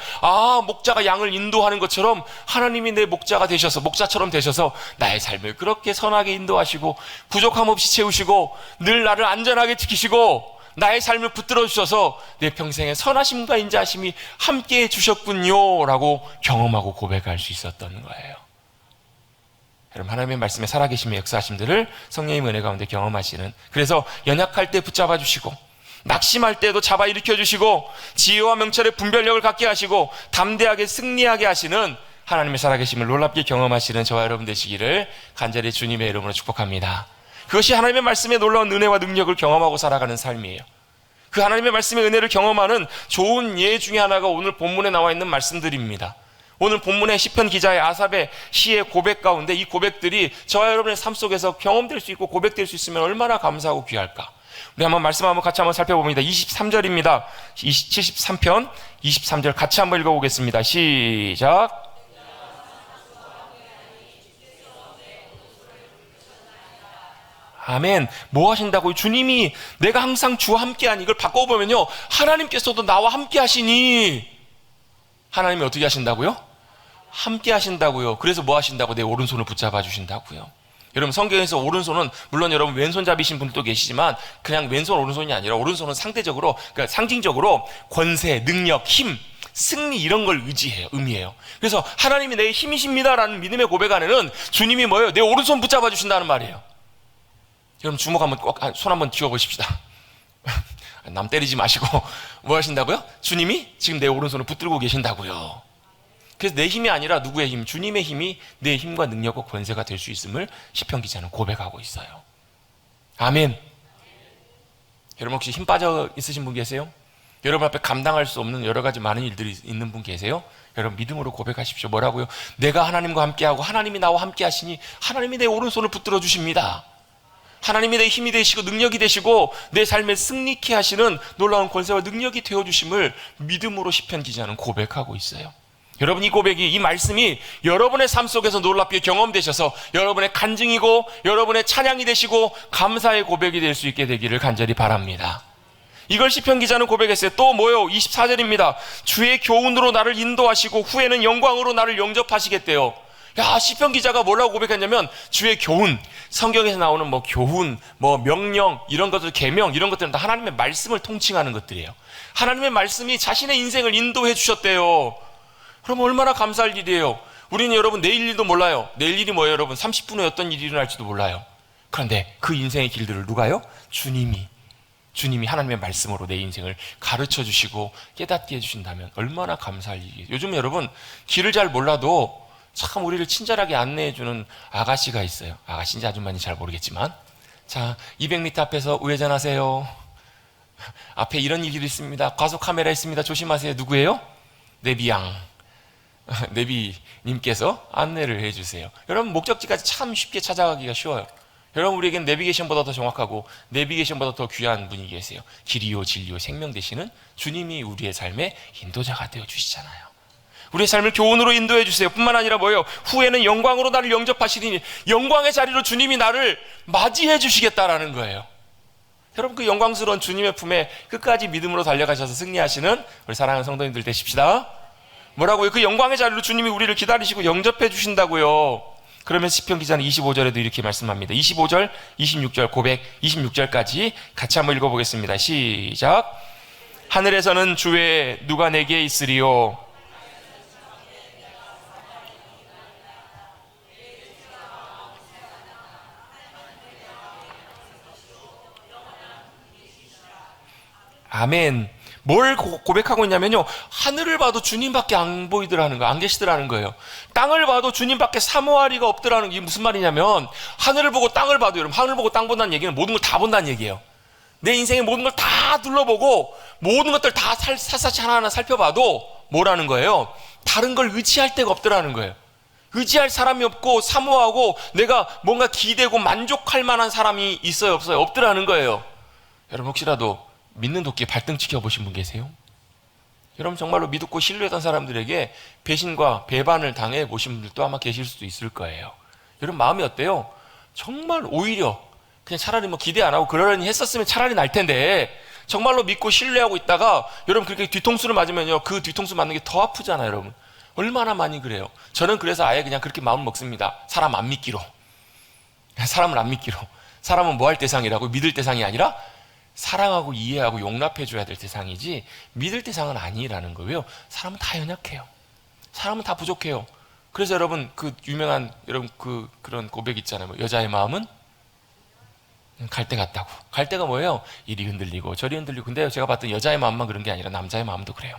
목자가 양을 인도하는 것처럼 하나님이 내 목자가 되셔서, 목자처럼 되셔서 나의 삶을 그렇게 선하게 인도하시고 부족함 없이 채우시고 늘 나를 안전하게 지키시고 나의 삶을 붙들어 주셔서 내 평생의 선하심과 인자하심이 함께해 주셨군요 라고 경험하고 고백할 수 있었던 거예요. 여러분, 하나님의 말씀에 살아계심의 역사하심들을 성령의 은혜 가운데 경험하시는, 그래서 연약할 때 붙잡아 주시고 낙심할 때도 잡아 일으켜 주시고 지혜와 명철의 분별력을 갖게 하시고 담대하게 승리하게 하시는 하나님의 살아계심을 놀랍게 경험하시는 저와 여러분 되시기를 간절히 주님의 이름으로 축복합니다. 그것이 하나님의 말씀의 놀라운 은혜와 능력을 경험하고 살아가는 삶이에요. 그 하나님의 말씀의 은혜를 경험하는 좋은 예 중에 하나가 오늘 본문에 나와 있는 말씀들입니다. 오늘 본문의 시편 기자의 아삽의 시의 고백 가운데 이 고백들이 저와 여러분의 삶 속에서 경험될 수 있고 고백될 수 있으면 얼마나 감사하고 귀할까. 우리 말씀 같이 한번 살펴봅니다. 23절입니다. 73편 23절 같이 한번 읽어보겠습니다. 시작. 아멘. 뭐 하신다고요? 주님이 내가 항상 주와 함께하니, 이걸 바꿔보면요 하나님께서도 나와 함께 하시니, 하나님이 어떻게 하신다고요? 함께 하신다고요. 그래서 뭐 하신다고? 내 오른손을 붙잡아 주신다고요. 여러분, 성경에서 오른손은 물론 여러분 왼손잡이신 분들도 계시지만 그냥 왼손 오른손이 아니라 오른손은 상대적으로, 그러니까 상징적으로 권세, 능력, 힘, 승리 이런 걸 의미해요. 그래서 하나님이 내 힘이십니다라는 믿음의 고백 안에는 주님이 뭐예요? 내 오른손 붙잡아 주신다는 말이에요. 여러분, 주먹 한번 손 한번 쥐어보십시다. 남 때리지 마시고 뭐 하신다고요? 주님이 지금 내 오른손을 붙들고 계신다고요. 그래서 내 힘이 아니라 누구의 힘? 주님의 힘이 내 힘과 능력과 권세가 될 수 있음을 시편 기자는 고백하고 있어요. 아멘. 여러분, 혹시 힘 빠져 있으신 분 계세요? 여러분 앞에 감당할 수 없는 여러 가지 많은 일들이 있는 분 계세요? 여러분 믿음으로 고백하십시오. 뭐라고요? 내가 하나님과 함께하고 하나님이 나와 함께 하시니 하나님이 내 오른손을 붙들어 주십니다. 하나님이 내 힘이 되시고 능력이 되시고 내 삶에 승리케 하시는 놀라운 권세와 능력이 되어주심을 믿음으로 시편 기자는 고백하고 있어요. 여러분 이 고백이, 이 말씀이 여러분의 삶 속에서 놀랍게 경험되셔서 여러분의 간증이고 여러분의 찬양이 되시고 감사의 고백이 될 수 있게 되기를 간절히 바랍니다. 이걸 시편 기자는 고백했어요. 또 뭐요? 24절입니다. 주의 교훈으로 나를 인도하시고 후에는 영광으로 나를 영접하시겠대요. 야, 시편 기자가 뭐라고 고백했냐면 주의 교훈, 성경에서 나오는 뭐 교훈, 뭐 명령 이런 것들, 계명 이런 것들은 다 하나님의 말씀을 통칭하는 것들이에요. 하나님의 말씀이 자신의 인생을 인도해 주셨대요. 그럼 얼마나 감사할 일이에요. 우리는 여러분 내일 일도 몰라요. 내일 일이 뭐예요 여러분? 30분 후에 어떤 일이 일어날지도 몰라요. 그런데 그 인생의 길들을 누가요? 주님이 하나님의 말씀으로 내 인생을 가르쳐 주시고 깨닫게 해주신다면 얼마나 감사할 일이에요. 요즘 여러분 길을 잘 몰라도 참 우리를 친절하게 안내해주는 아가씨가 있어요. 아가씨인지 아줌마인지 잘 모르겠지만, 자 200m 앞에서 우회전하세요. 앞에 이런 일이 있습니다. 과속 카메라 있습니다. 조심하세요. 누구예요? 내비양. 내비님께서 안내를 해주세요. 여러분 목적지까지 참 쉽게 찾아가기가 쉬워요. 여러분 우리에겐 내비게이션보다 더 정확하고 내비게이션보다 더 귀한 분이 계세요. 길이요 진리요 생명 되시는 주님이 우리의 삶의 인도자가 되어주시잖아요. 우리의 삶을 교훈으로 인도해 주세요. 뿐만 아니라 뭐예요? 후에는 영광으로 나를 영접하시리니 영광의 자리로 주님이 나를 맞이해 주시겠다라는 거예요. 여러분 그 영광스러운 주님의 품에 끝까지 믿음으로 달려가셔서 승리하시는 우리 사랑하는 성도님들 되십시다. 뭐라고요? 그 영광의 자리로 주님이 우리를 기다리시고 영접해 주신다고요. 그러면 시편 기자는 25절에도 이렇게 말씀합니다. 25절, 26절 고백, 26절까지 같이 한번 읽어보겠습니다. 시작. 하늘에서는 주의 누가 내게 있으리요? 아멘. 뭘 고백하고 있냐면요, 하늘을 봐도 주님밖에 안 보이더라는 거예요. 안 계시더라는 거예요. 땅을 봐도 주님밖에 사모할 리가 없더라는 게 이게 무슨 말이냐면, 하늘을 보고 땅을 봐도, 여러분 하늘 보고 땅 본다는 얘기는 모든 걸 다 본다는 얘기예요. 내 인생의 모든 걸 다 둘러보고 모든 것들 다 샅샅이 하나하나 살펴봐도 뭐라는 거예요? 다른 걸 의지할 데가 없더라는 거예요. 의지할 사람이 없고 사모하고 내가 뭔가 기대고 만족할 만한 사람이 있어요 없어요? 없더라는 거예요. 여러분 혹시라도 믿는 도끼에 발등 찍혀보신 분 계세요? 여러분 정말로 믿고 신뢰했던 사람들에게 배신과 배반을 당해 보신 분들도 아마 계실 수도 있을 거예요. 여러분 마음이 어때요? 정말 오히려 그냥 차라리 뭐 기대 안 하고 그러려니 했었으면 차라리 날 텐데, 정말로 믿고 신뢰하고 있다가 여러분 그렇게 뒤통수를 맞으면요, 그 뒤통수 맞는 게 더 아프잖아요. 여러분 얼마나 많이 그래요. 저는 그래서 아예 그냥 그렇게 마음 먹습니다. 사람 안 믿기로. 사람을 안 믿기로. 사람은 뭐 할 대상이라고? 믿을 대상이 아니라 사랑하고 이해하고 용납해줘야 될 대상이지 믿을 대상은 아니라는 거예요. 사람은 다 연약해요. 사람은 다 부족해요. 그래서 여러분 그 유명한 여러분 그런 고백 있잖아요. 뭐 여자의 마음은 갈대 같다고. 갈대가 뭐예요? 이리 흔들리고 저리 흔들리고. 근데 제가 봤던 여자의 마음만 그런 게 아니라 남자의 마음도 그래요.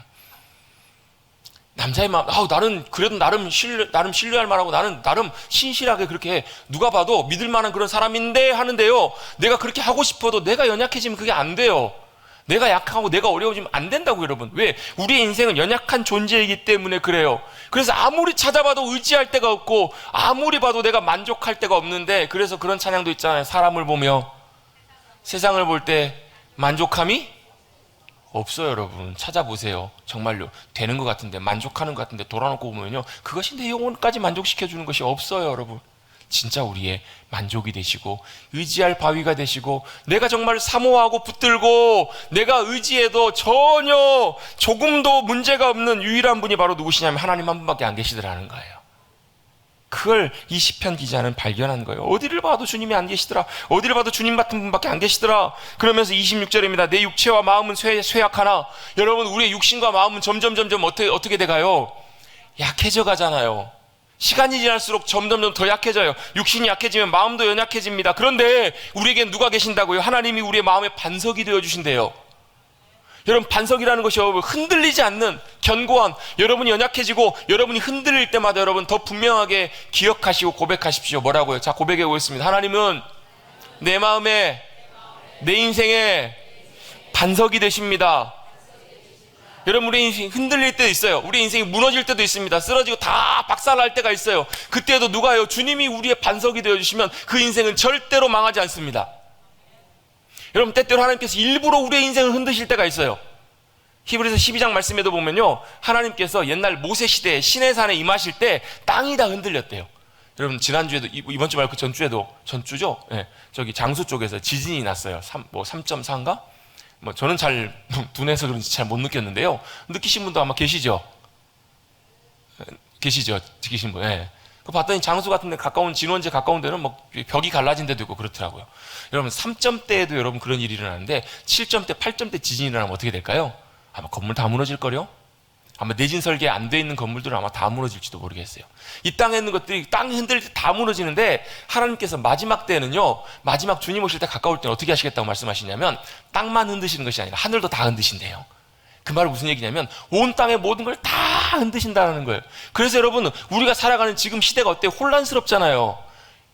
남자의 마음, 나는 그래도 나름 신뢰할 만하고 나는 나름 신실하게 그렇게 누가 봐도 믿을 만한 그런 사람인데 하는데요, 내가 그렇게 하고 싶어도 내가 연약해지면 그게 안 돼요. 내가 약하고 내가 어려워지면 안 된다고. 여러분 왜? 우리의 인생은 연약한 존재이기 때문에 그래요. 그래서 아무리 찾아봐도 의지할 데가 없고 아무리 봐도 내가 만족할 데가 없는데, 그래서 그런 찬양도 있잖아요. 사람을 보며 세상을 볼 때 만족함이 없어요. 여러분 찾아보세요. 정말로 되는 것 같은데, 만족하는 것 같은데 돌아놓고 보면요, 그것이 내 영혼까지 만족시켜주는 것이 없어요. 여러분 진짜 우리의 만족이 되시고 의지할 바위가 되시고 내가 정말 사모하고 붙들고 내가 의지해도 전혀 조금도 문제가 없는 유일한 분이 바로 누구시냐면 하나님 한 분밖에 안 계시더라는 거예요. 그걸 이 시편 기자는 발견한 거예요. 어디를 봐도 주님이 안 계시더라. 어디를 봐도 주님 같은 분밖에 안 계시더라. 그러면서 26절입니다. 내 육체와 마음은 쇠약하나. 여러분 우리의 육신과 마음은 점점 어떻게 돼가요? 약해져 가잖아요. 시간이 지날수록 점점 더 약해져요. 육신이 약해지면 마음도 연약해집니다. 그런데 우리에겐 누가 계신다고요? 하나님이 우리의 마음의 반석이 되어주신대요. 여러분 반석이라는 것이 흔들리지 않는 견고한, 여러분이 연약해지고 여러분이 흔들릴 때마다 여러분 더 분명하게 기억하시고 고백하십시오. 뭐라고요? 자, 고백해 보겠습니다. 하나님은 내 마음에, 내 인생에 반석이 되십니다. 여러분, 우리 인생이 흔들릴 때도 있어요. 우리 인생이 무너질 때도 있습니다. 쓰러지고 다 박살날 때가 있어요. 그때도 누가요? 주님이 우리의 반석이 되어주시면 그 인생은 절대로 망하지 않습니다. 여러분, 때때로 하나님께서 일부러 우리의 인생을 흔드실 때가 있어요. 히브리서 12장 말씀에도 보면요, 하나님께서 옛날 모세 시대에 시내산에 임하실 때 땅이 다 흔들렸대요. 여러분, 지난주에도, 이번 주 말고 전주죠? 네, 저기 장수 쪽에서 지진이 났어요. 3.4인가? 저는 잘 둔해서 그런지 잘 못 느꼈는데요. 느끼신 분도 아마 계시죠? 느끼신 분. 예. 그 봤더니 장수 같은 데 가까운, 진원지 가까운 데는 벽이 갈라진 데도 있고 그렇더라고요. 여러분, 3점대에도 여러분 그런 일이 일어나는데 7점대, 8점대 지진이 일어나면 어떻게 될까요? 아마 건물 다 무너질걸요? 아마 내진 설계 안 돼 있는 건물들은 아마 다 무너질지도 모르겠어요. 이 땅에 있는 것들이 땅이 흔들릴 때 다 무너지는데, 하나님께서 마지막 때는요, 마지막 주님 오실 때 가까울 때는 어떻게 하시겠다고 말씀하시냐면 땅만 흔드시는 것이 아니라 하늘도 다 흔드신대요. 그 말은 무슨 얘기냐면 온 땅의 모든 걸 다 흔드신다는 거예요. 그래서 여러분, 우리가 살아가는 지금 시대가 어때요? 혼란스럽잖아요.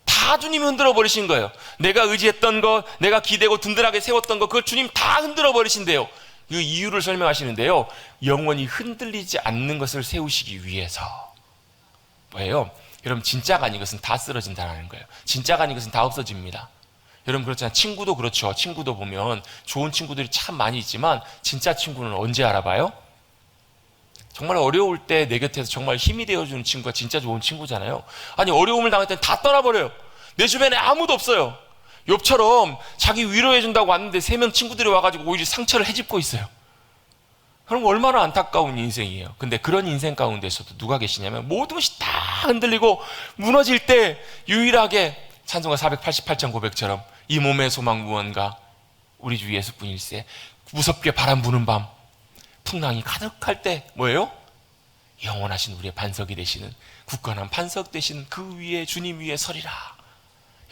다 주님이 흔들어 버리신 거예요. 내가 의지했던 것, 내가 기대고 든든하게 세웠던 것, 그걸 주님 다 흔들어 버리신대요. 그 이유를 설명하시는데요, 영원히 흔들리지 않는 것을 세우시기 위해서. 뭐예요? 여러분, 진짜가 아닌 것은 다 쓰러진다는 거예요. 진짜가 아닌 것은 다 없어집니다. 여러분, 그렇잖아요. 친구도 그렇죠. 친구도 보면 좋은 친구들이 참 많이 있지만 진짜 친구는 언제 알아봐요? 정말 어려울 때 내 곁에서 정말 힘이 되어주는 친구가 진짜 좋은 친구잖아요. 아니, 어려움을 당할 때는 다 떠나버려요. 내 주변에 아무도 없어요. 욥처럼 자기 위로해준다고 왔는데 3명 친구들이 와가지고 오히려 상처를 헤집고 있어요. 그럼 얼마나 안타까운 인생이에요. 근데 그런 인생 가운데서도 누가 계시냐면 모든 것이 다 흔들리고 무너질 때 유일하게 찬송가 488장 고백처럼 이 몸의 소망 무언가 우리 주 예수뿐일세, 무섭게 바람 부는 밤 풍랑이 가득할 때 뭐예요? 영원하신 우리의 반석이 되시는, 굳건한 반석 되시는 그 위에 주님 위에 서리라.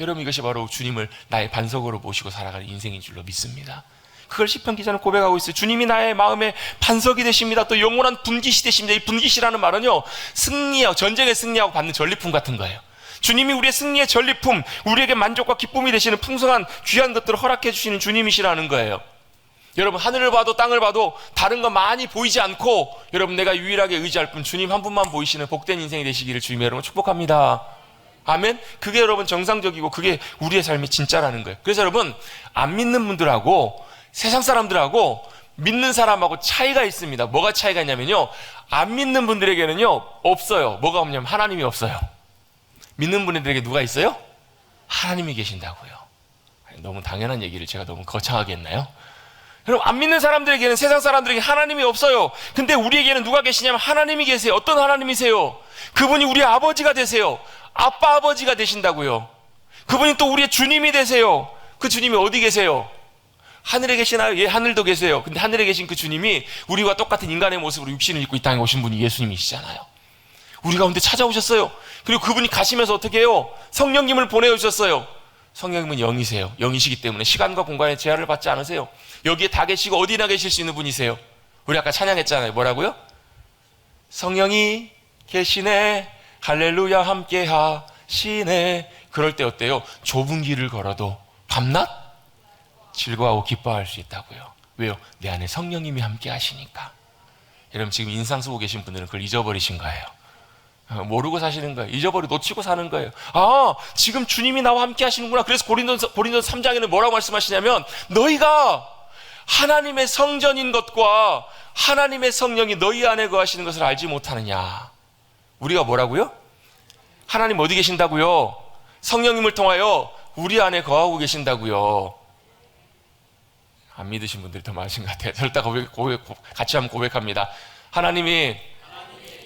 여러분, 이것이 바로 주님을 나의 반석으로 모시고 살아가는 인생인 줄로 믿습니다. 그걸 시편 기자는 고백하고 있어요. 주님이 나의 마음의 반석이 되십니다. 또 영원한 분깃이 되십니다. 이 분깃이라는 말은요, 승리하고, 전쟁에 승리하고 받는 전리품 같은 거예요. 주님이 우리의 승리의 전리품, 우리에게 만족과 기쁨이 되시는 풍성한 귀한 것들을 허락해 주시는 주님이시라는 거예요. 여러분, 하늘을 봐도 땅을 봐도 다른 거 많이 보이지 않고 여러분, 내가 유일하게 의지할 분 주님 한 분만 보이시는 복된 인생이 되시기를 주님의 여러분 축복합니다. 아멘. 그게 여러분 정상적이고 그게 우리의 삶이 진짜라는 거예요. 그래서 여러분, 안 믿는 분들하고 세상 사람들하고 믿는 사람하고 차이가 있습니다. 뭐가 차이가 있냐면요, 안 믿는 분들에게는요 없어요. 뭐가 없냐면 하나님이 없어요. 믿는 분들에게 누가 있어요? 하나님이 계신다고요. 너무 당연한 얘기를 제가 너무 거창하게 했나요? 여러분, 안 믿는 사람들에게는, 세상 사람들에게 하나님이 없어요. 근데 우리에게는 누가 계시냐면 하나님이 계세요. 어떤 하나님이세요? 그분이 우리 아버지가 되세요. 아빠 아버지가 되신다고요. 그분이 또 우리의 주님이 되세요. 그 주님이 어디 계세요? 하늘에 계시나요? 예, 하늘도 계세요. 근데 하늘에 계신 그 주님이 우리와 똑같은 인간의 모습으로 육신을 입고 이 땅에 오신 분이 예수님이시잖아요. 우리 가운데 찾아오셨어요. 그리고 그분이 가시면서 어떻게 해요? 성령님을 보내주셨어요. 성령님은 영이세요. 영이시기 때문에 시간과 공간에 제한을 받지 않으세요. 여기에 다 계시고 어디나 계실 수 있는 분이세요. 우리 아까 찬양했잖아요. 뭐라고요? 성령이 계시네, 할렐루야 함께 하시네. 그럴 때 어때요? 좁은 길을 걸어도 밤낮 즐거워하고 기뻐할 수 있다고요. 왜요? 내 안에 성령님이 함께 하시니까. 여러분, 지금 인상 쓰고 계신 분들은 그걸 잊어버리신 거예요. 모르고 사시는 거예요. 잊어버리고 놓치고 사는 거예요. 아, 지금 주님이 나와 함께 하시는구나. 그래서 고린도서 3장에는 뭐라고 말씀하시냐면, 너희가 하나님의 성전인 것과 하나님의 성령이 너희 안에 거하시는 것을 알지 못하느냐. 우리가 뭐라고요? 하나님 어디 계신다고요? 성령님을 통하여 우리 안에 거하고 계신다고요. 안 믿으신 분들이 더 많으신 것 같아요. 절대 같이 한번 고백합니다. 하나님이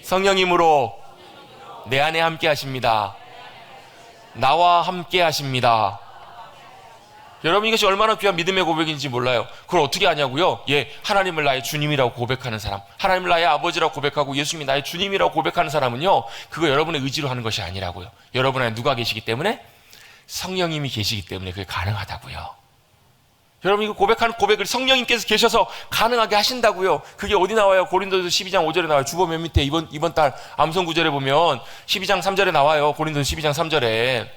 성령님으로 내 안에 함께 하십니다. 나와 함께 하십니다. 여러분, 이것이 얼마나 귀한 믿음의 고백인지 몰라요. 그걸 어떻게 아냐고요? 예, 하나님을 나의 주님이라고 고백하는 사람, 하나님을 나의 아버지라고 고백하고 예수님이 나의 주님이라고 고백하는 사람은요, 그거 여러분의 의지로 하는 것이 아니라고요. 여러분 안에 누가 계시기 때문에? 성령님이 계시기 때문에 그게 가능하다고요. 여러분, 이거 고백하는 고백을 성령님께서 계셔서 가능하게 하신다고요. 그게 어디 나와요? 고린도서 12장 5절에 나와요. 주보 맨 밑에 이번 달 암송 9절에 보면 12장 3절에 나와요. 고린도서 12장 3절에.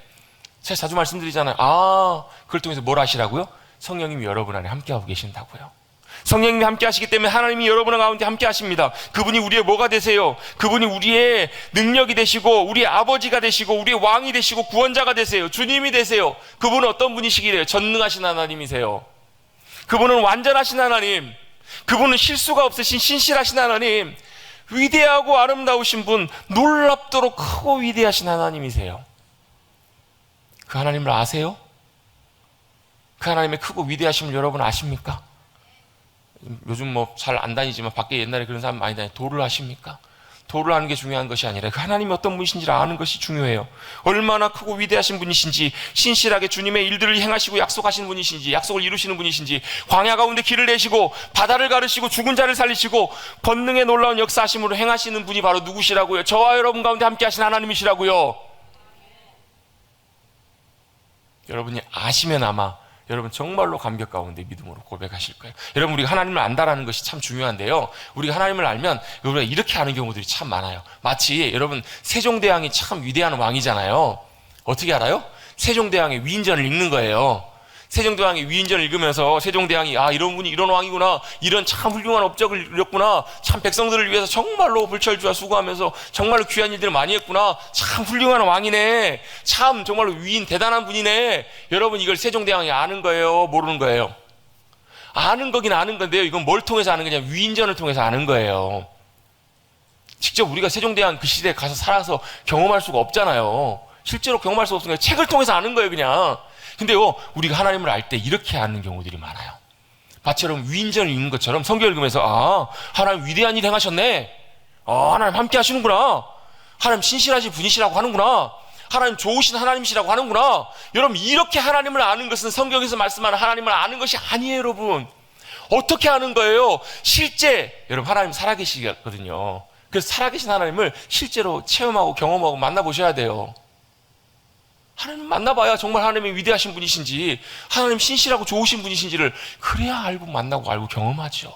제가 자주 말씀드리잖아요. 아, 그걸 통해서 뭘 하시라고요? 성령님이 여러분 안에 함께하고 계신다고요. 성령님이 함께 하시기 때문에 하나님이 여러분의 가운데 함께 하십니다. 그분이 우리의 뭐가 되세요? 그분이 우리의 능력이 되시고 우리의 아버지가 되시고 우리의 왕이 되시고 구원자가 되세요. 주님이 되세요. 그분은 어떤 분이시기래요? 전능하신 하나님이세요. 그분은 완전하신 하나님, 그분은 실수가 없으신 신실하신 하나님, 위대하고 아름다우신 분, 놀랍도록 크고 위대하신 하나님이세요. 그 하나님을 아세요? 그 하나님의 크고 위대하심을 여러분 아십니까? 요즘 뭐 잘 안 다니지만 밖에 옛날에 그런 사람 많이 다니. 도를 아십니까? 도를 아는 게 중요한 것이 아니라 그 하나님이 어떤 분이신지를 아는 것이 중요해요. 얼마나 크고 위대하신 분이신지, 신실하게 주님의 일들을 행하시고 약속하신 분이신지, 약속을 이루시는 분이신지, 광야 가운데 길을 내시고 바다를 가르시고 죽은 자를 살리시고 권능의 놀라운 역사하심으로 행하시는 분이 바로 누구시라고요? 저와 여러분 가운데 함께 하신 하나님이시라고요. 여러분이 아시면 아마 여러분 정말로 감격 가운데 믿음으로 고백하실 거예요. 여러분, 우리가 하나님을 안다라는 것이 참 중요한데요, 우리가 하나님을 알면 우리가 이렇게 하는 경우들이 참 많아요. 마치 여러분, 세종대왕이 참 위대한 왕이잖아요. 어떻게 알아요? 세종대왕의 위인전을 읽는 거예요. 세종대왕의 위인전을 읽으면서 세종대왕이 이런 분이 이런 왕이구나, 이런 참 훌륭한 업적을 이뤘구나, 참 백성들을 위해서 정말로 불철주야 수고하면서 정말로 귀한 일들을 많이 했구나, 참 훌륭한 왕이네, 참 정말로 위인 대단한 분이네. 여러분, 이걸 세종대왕이 아는 거예요? 모르는 거예요? 아는 거긴 아는 건데요, 이건 뭘 통해서 아는 거냐? 위인전을 통해서 아는 거예요. 직접 우리가 세종대왕 그 시대에 가서 살아서 경험할 수가 없잖아요. 실제로 경험할 수 없으니까 책을 통해서 아는 거예요, 그냥. 근데요, 우리가 하나님을 알 때 이렇게 아는 경우들이 많아요. 마치 여러분 위인전을 읽는 것처럼 성경 읽으면서 하나님 위대한 일 행하셨네, 하나님 함께 하시는구나, 하나님 신실하신 분이시라고 하는구나, 하나님 좋으신 하나님이시라고 하는구나. 여러분, 이렇게 하나님을 아는 것은 성경에서 말씀하는 하나님을 아는 것이 아니에요. 여러분, 어떻게 아는 거예요? 실제 여러분, 하나님 살아계시거든요. 그래서 살아계신 하나님을 실제로 체험하고 경험하고 만나보셔야 돼요. 하나님 만나봐야 정말 하나님이 위대하신 분이신지, 하나님 신실하고 좋으신 분이신지를 그래야 알고 만나고 알고 경험하죠.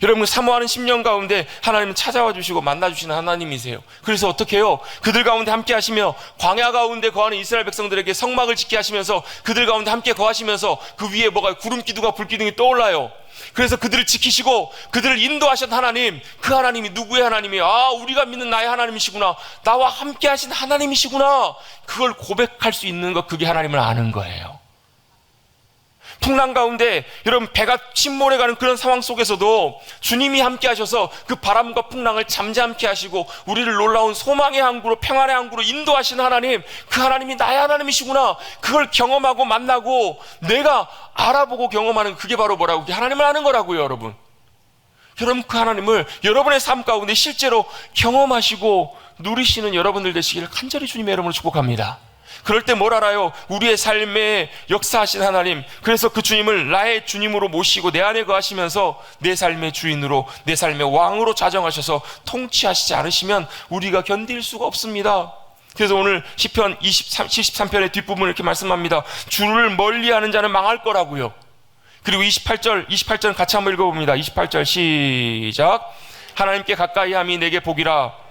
여러분, 사모하는 심령 가운데 하나님은 찾아와 주시고 만나 주시는 하나님이세요. 그래서 어떻게 해요? 그들 가운데 함께 하시며 광야 가운데 거하는 이스라엘 백성들에게 성막을 짓게 하시면서 그들 가운데 함께 거하시면서 그 위에 구름 기둥과 불 기둥이 떠올라요. 그래서 그들을 지키시고 그들을 인도하신 하나님, 그 하나님이 누구의 하나님이에요? 우리가 믿는 나의 하나님이시구나, 나와 함께 하신 하나님이시구나. 그걸 고백할 수 있는 것, 그게 하나님을 아는 거예요. 풍랑 가운데 여러분, 배가 침몰해가는 그런 상황 속에서도 주님이 함께 하셔서 그 바람과 풍랑을 잠잠케 하시고 우리를 놀라운 소망의 항구로, 평안의 항구로 인도하시는 하나님, 그 하나님이 나의 하나님이시구나. 그걸 경험하고 만나고 내가 알아보고 경험하는, 그게 바로 뭐라고? 그게 하나님을 아는 거라고요. 여러분, 그 하나님을 여러분의 삶 가운데 실제로 경험하시고 누리시는 여러분들 되시기를 간절히 주님의 이름으로 축복합니다. 그럴 때 뭘 알아요? 우리의 삶에 역사하신 하나님, 그래서 그 주님을 나의 주님으로 모시고 내 안에 거하시면서 내 삶의 주인으로, 내 삶의 왕으로 자정하셔서 통치하시지 않으시면 우리가 견딜 수가 없습니다. 그래서 오늘 시편 73편의 뒷부분을 이렇게 말씀합니다. 주를 멀리하는 자는 망할 거라고요. 그리고 28절 같이 한번 읽어봅니다. 28절 시작. 하나님께 가까이함이 내게 복이라.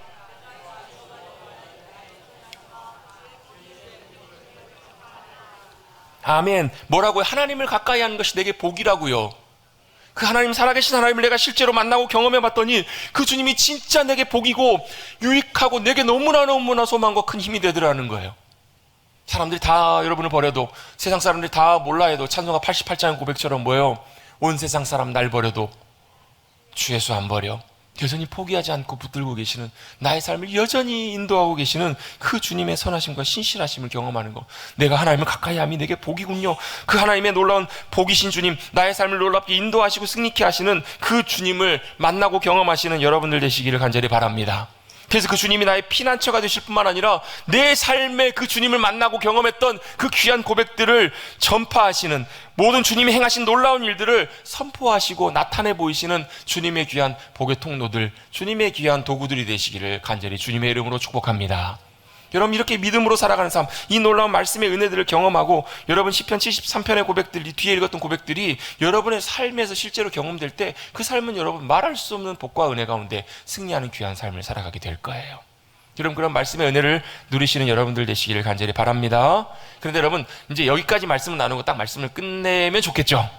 아멘. 뭐라고요? 하나님을 가까이 하는 것이 내게 복이라고요. 그 하나님, 살아계신 하나님을 내가 실제로 만나고 경험해 봤더니 그 주님이 진짜 내게 복이고 유익하고 내게 너무나 소망과 큰 힘이 되더라는 거예요. 사람들이 다 여러분을 버려도, 세상 사람들이 다 몰라 해도 찬송가 88장 고백처럼 뭐예요? 온 세상 사람 날 버려도 주 예수 안 버려. 여전히 포기하지 않고 붙들고 계시는, 나의 삶을 여전히 인도하고 계시는 그 주님의 선하심과 신실하심을 경험하는 것, 내가 하나님을 가까이 함이 내게 복이군요. 그 하나님의 놀라운 복이신 주님, 나의 삶을 놀랍게 인도하시고 승리케 하시는 그 주님을 만나고 경험하시는 여러분들 되시기를 간절히 바랍니다. 그래서 그 주님이 나의 피난처가 되실 뿐만 아니라 내 삶에 그 주님을 만나고 경험했던 그 귀한 고백들을 전파하시는, 모든 주님이 행하신 놀라운 일들을 선포하시고 나타내 보이시는 주님의 귀한 복의 통로들, 주님의 귀한 도구들이 되시기를 간절히 주님의 이름으로 축복합니다. 여러분, 이렇게 믿음으로 살아가는 삶, 이 놀라운 말씀의 은혜들을 경험하고 여러분 시편 73편의 고백들, 이 뒤에 읽었던 고백들이 여러분의 삶에서 실제로 경험될 때 그 삶은 여러분 말할 수 없는 복과 은혜 가운데 승리하는 귀한 삶을 살아가게 될 거예요. 여러분, 그런 말씀의 은혜를 누리시는 여러분들 되시기를 간절히 바랍니다. 그런데 여러분, 이제 여기까지 말씀을 나누고 딱 말씀을 끝내면 좋겠죠.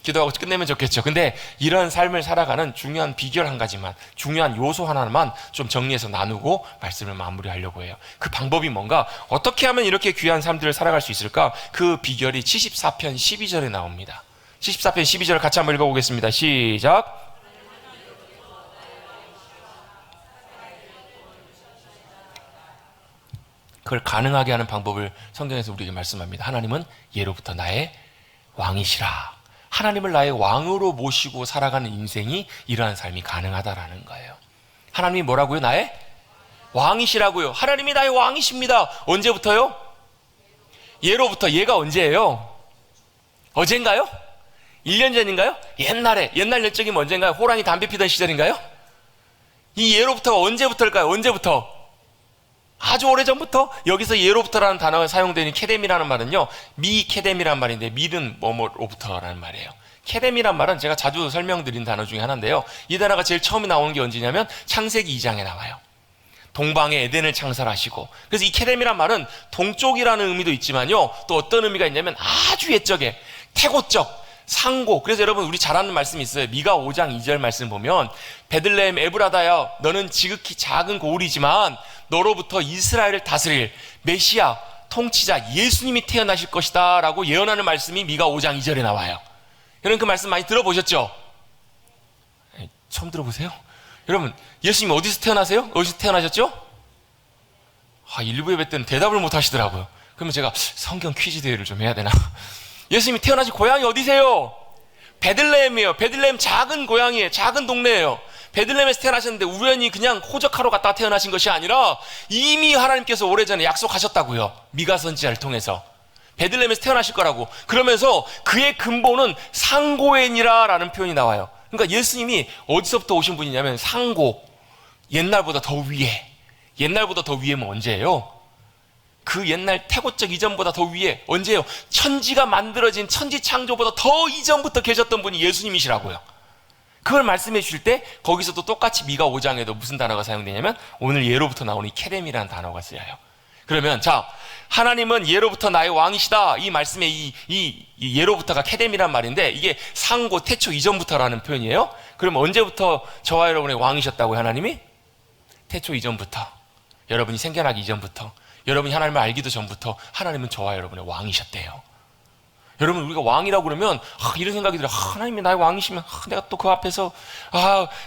기도하고 끝내면 좋겠죠. 근데 이런 삶을 살아가는 중요한 비결 한 가지만, 중요한 요소 하나만 좀 정리해서 나누고 말씀을 마무리하려고 해요. 그 방법이 뭔가, 어떻게 하면 이렇게 귀한 삶들을 살아갈 수 있을까? 그 비결이 74편 12절에 나옵니다. 74편 12절 같이 한번 읽어보겠습니다. 시작. 그걸 가능하게 하는 방법을 성경에서 우리에게 말씀합니다. 하나님은 예로부터 나의 왕이시라. 하나님을 나의 왕으로 모시고 살아가는 인생이 이러한 삶이 가능하다라는 거예요. 하나님이 뭐라고요? 나의 왕이시라고요. 하나님이 나의 왕이십니다. 언제부터요? 예로부터. 얘가 언제예요? 어젠가요? 1년 전인가요? 옛날 옛적이면 언젠가요? 호랑이 담배 피던 시절인가요? 이 예로부터가 언제부터일까요? 언제부터? 아주 오래전부터. 여기서 예로부터라는 단어가 사용되는 케뎀이라는 말은요, 미케뎀이라는 말인데, 밀은 뭐뭐로부터라는 말이에요. 케뎀이란 말은 제가 자주 설명드린 단어 중에 하나인데요, 이 단어가 제일 처음에 나오는 게 언제냐면 창세기 2장에 나와요. 동방의 에덴을 창설하시고. 그래서 이 케뎀이란 말은 동쪽이라는 의미도 있지만요, 또 어떤 의미가 있냐면 아주 옛적에 태고적 상고. 그래서 여러분, 우리 잘 아는 말씀이 있어요. 미가 5장 2절 말씀 보면, 베들레헴 에브라다야, 너는 지극히 작은 고울이지만 너로부터 이스라엘을 다스릴 메시아 통치자 예수님이 태어나실 것이다 라고 예언하는 말씀이 미가 5장 2절에 나와요. 여러분, 그 말씀 많이 들어보셨죠? 처음 들어보세요? 여러분, 예수님 어디서 태어나세요? 어디서 태어나셨죠? 일부 예배 때는 대답을 못 하시더라고요. 그러면 제가 성경 퀴즈 대회를 좀 해야 되나? 예수님이 태어나신 고향이 어디세요? 베들레헴이에요. 베들레헴 작은 고향이에요. 작은 동네예요. 베들레헴에서 태어나셨는데 우연히 그냥 호적하러 갔다 태어나신 것이 아니라 이미 하나님께서 오래전에 약속하셨다고요. 미가 선지자를 통해서 베들레헴에서 태어나실 거라고. 그러면서 그의 근본은 상고엔이라라는 표현이 나와요. 그러니까 예수님이 어디서부터 오신 분이냐면 상고, 옛날보다 더 위에. 옛날보다 더 위에면 언제예요? 그 옛날 태고적 이전보다 더 위에. 언제예요? 천지가 만들어진 천지 창조보다 더 이전부터 계셨던 분이 예수님이시라고요. 그걸 말씀해 주실 때 거기서도 똑같이 미가 5장에도 무슨 단어가 사용되냐면 오늘 예로부터 나오는 이 케뎀이라는 단어가 쓰여요. 그러면 자, 하나님은 예로부터 나의 왕이시다. 이 말씀에 이 예로부터가 케뎀이란 말인데, 이게 상고 태초 이전부터라는 표현이에요. 그럼 언제부터 저와 여러분의 왕이셨다고요? 하나님이? 태초 이전부터. 여러분이 생겨나기 이전부터. 여러분이 하나님을 알기도 전부터 하나님은 저와 여러분의 왕이셨대요. 여러분, 우리가 왕이라고 그러면 이런 생각이 들어요. 하나님이 나의 왕이시면 내가 또 그 앞에서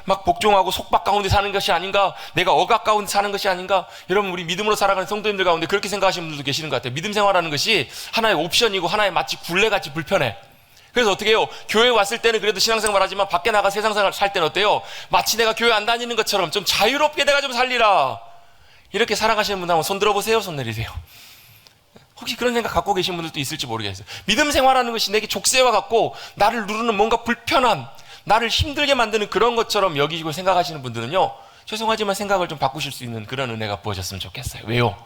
막 복종하고 속박 가운데 사는 것이 아닌가, 내가 억압 가운데 사는 것이 아닌가. 여러분, 우리 믿음으로 살아가는 성도님들 가운데 그렇게 생각하시는 분들도 계시는 것 같아요. 믿음 생활하는 것이 하나의 옵션이고 하나의 마치 굴레같이 불편해. 그래서 어떻게 해요? 교회 왔을 때는 그래도 신앙생활 하지만 밖에 나가 세상생활 살 때는 어때요? 마치 내가 교회 안 다니는 것처럼 좀 자유롭게 내가 좀 살리라. 이렇게 살아가시는 분들 한번 손 들어보세요. 손 내리세요. 혹시 그런 생각 갖고 계신 분들도 있을지 모르겠어요. 믿음 생활하는 것이 내게 족쇄와 같고 나를 누르는 뭔가 불편한, 나를 힘들게 만드는 그런 것처럼 여기고 생각하시는 분들은요, 죄송하지만 생각을 좀 바꾸실 수 있는 그런 은혜가 부어졌으면 좋겠어요. 왜요?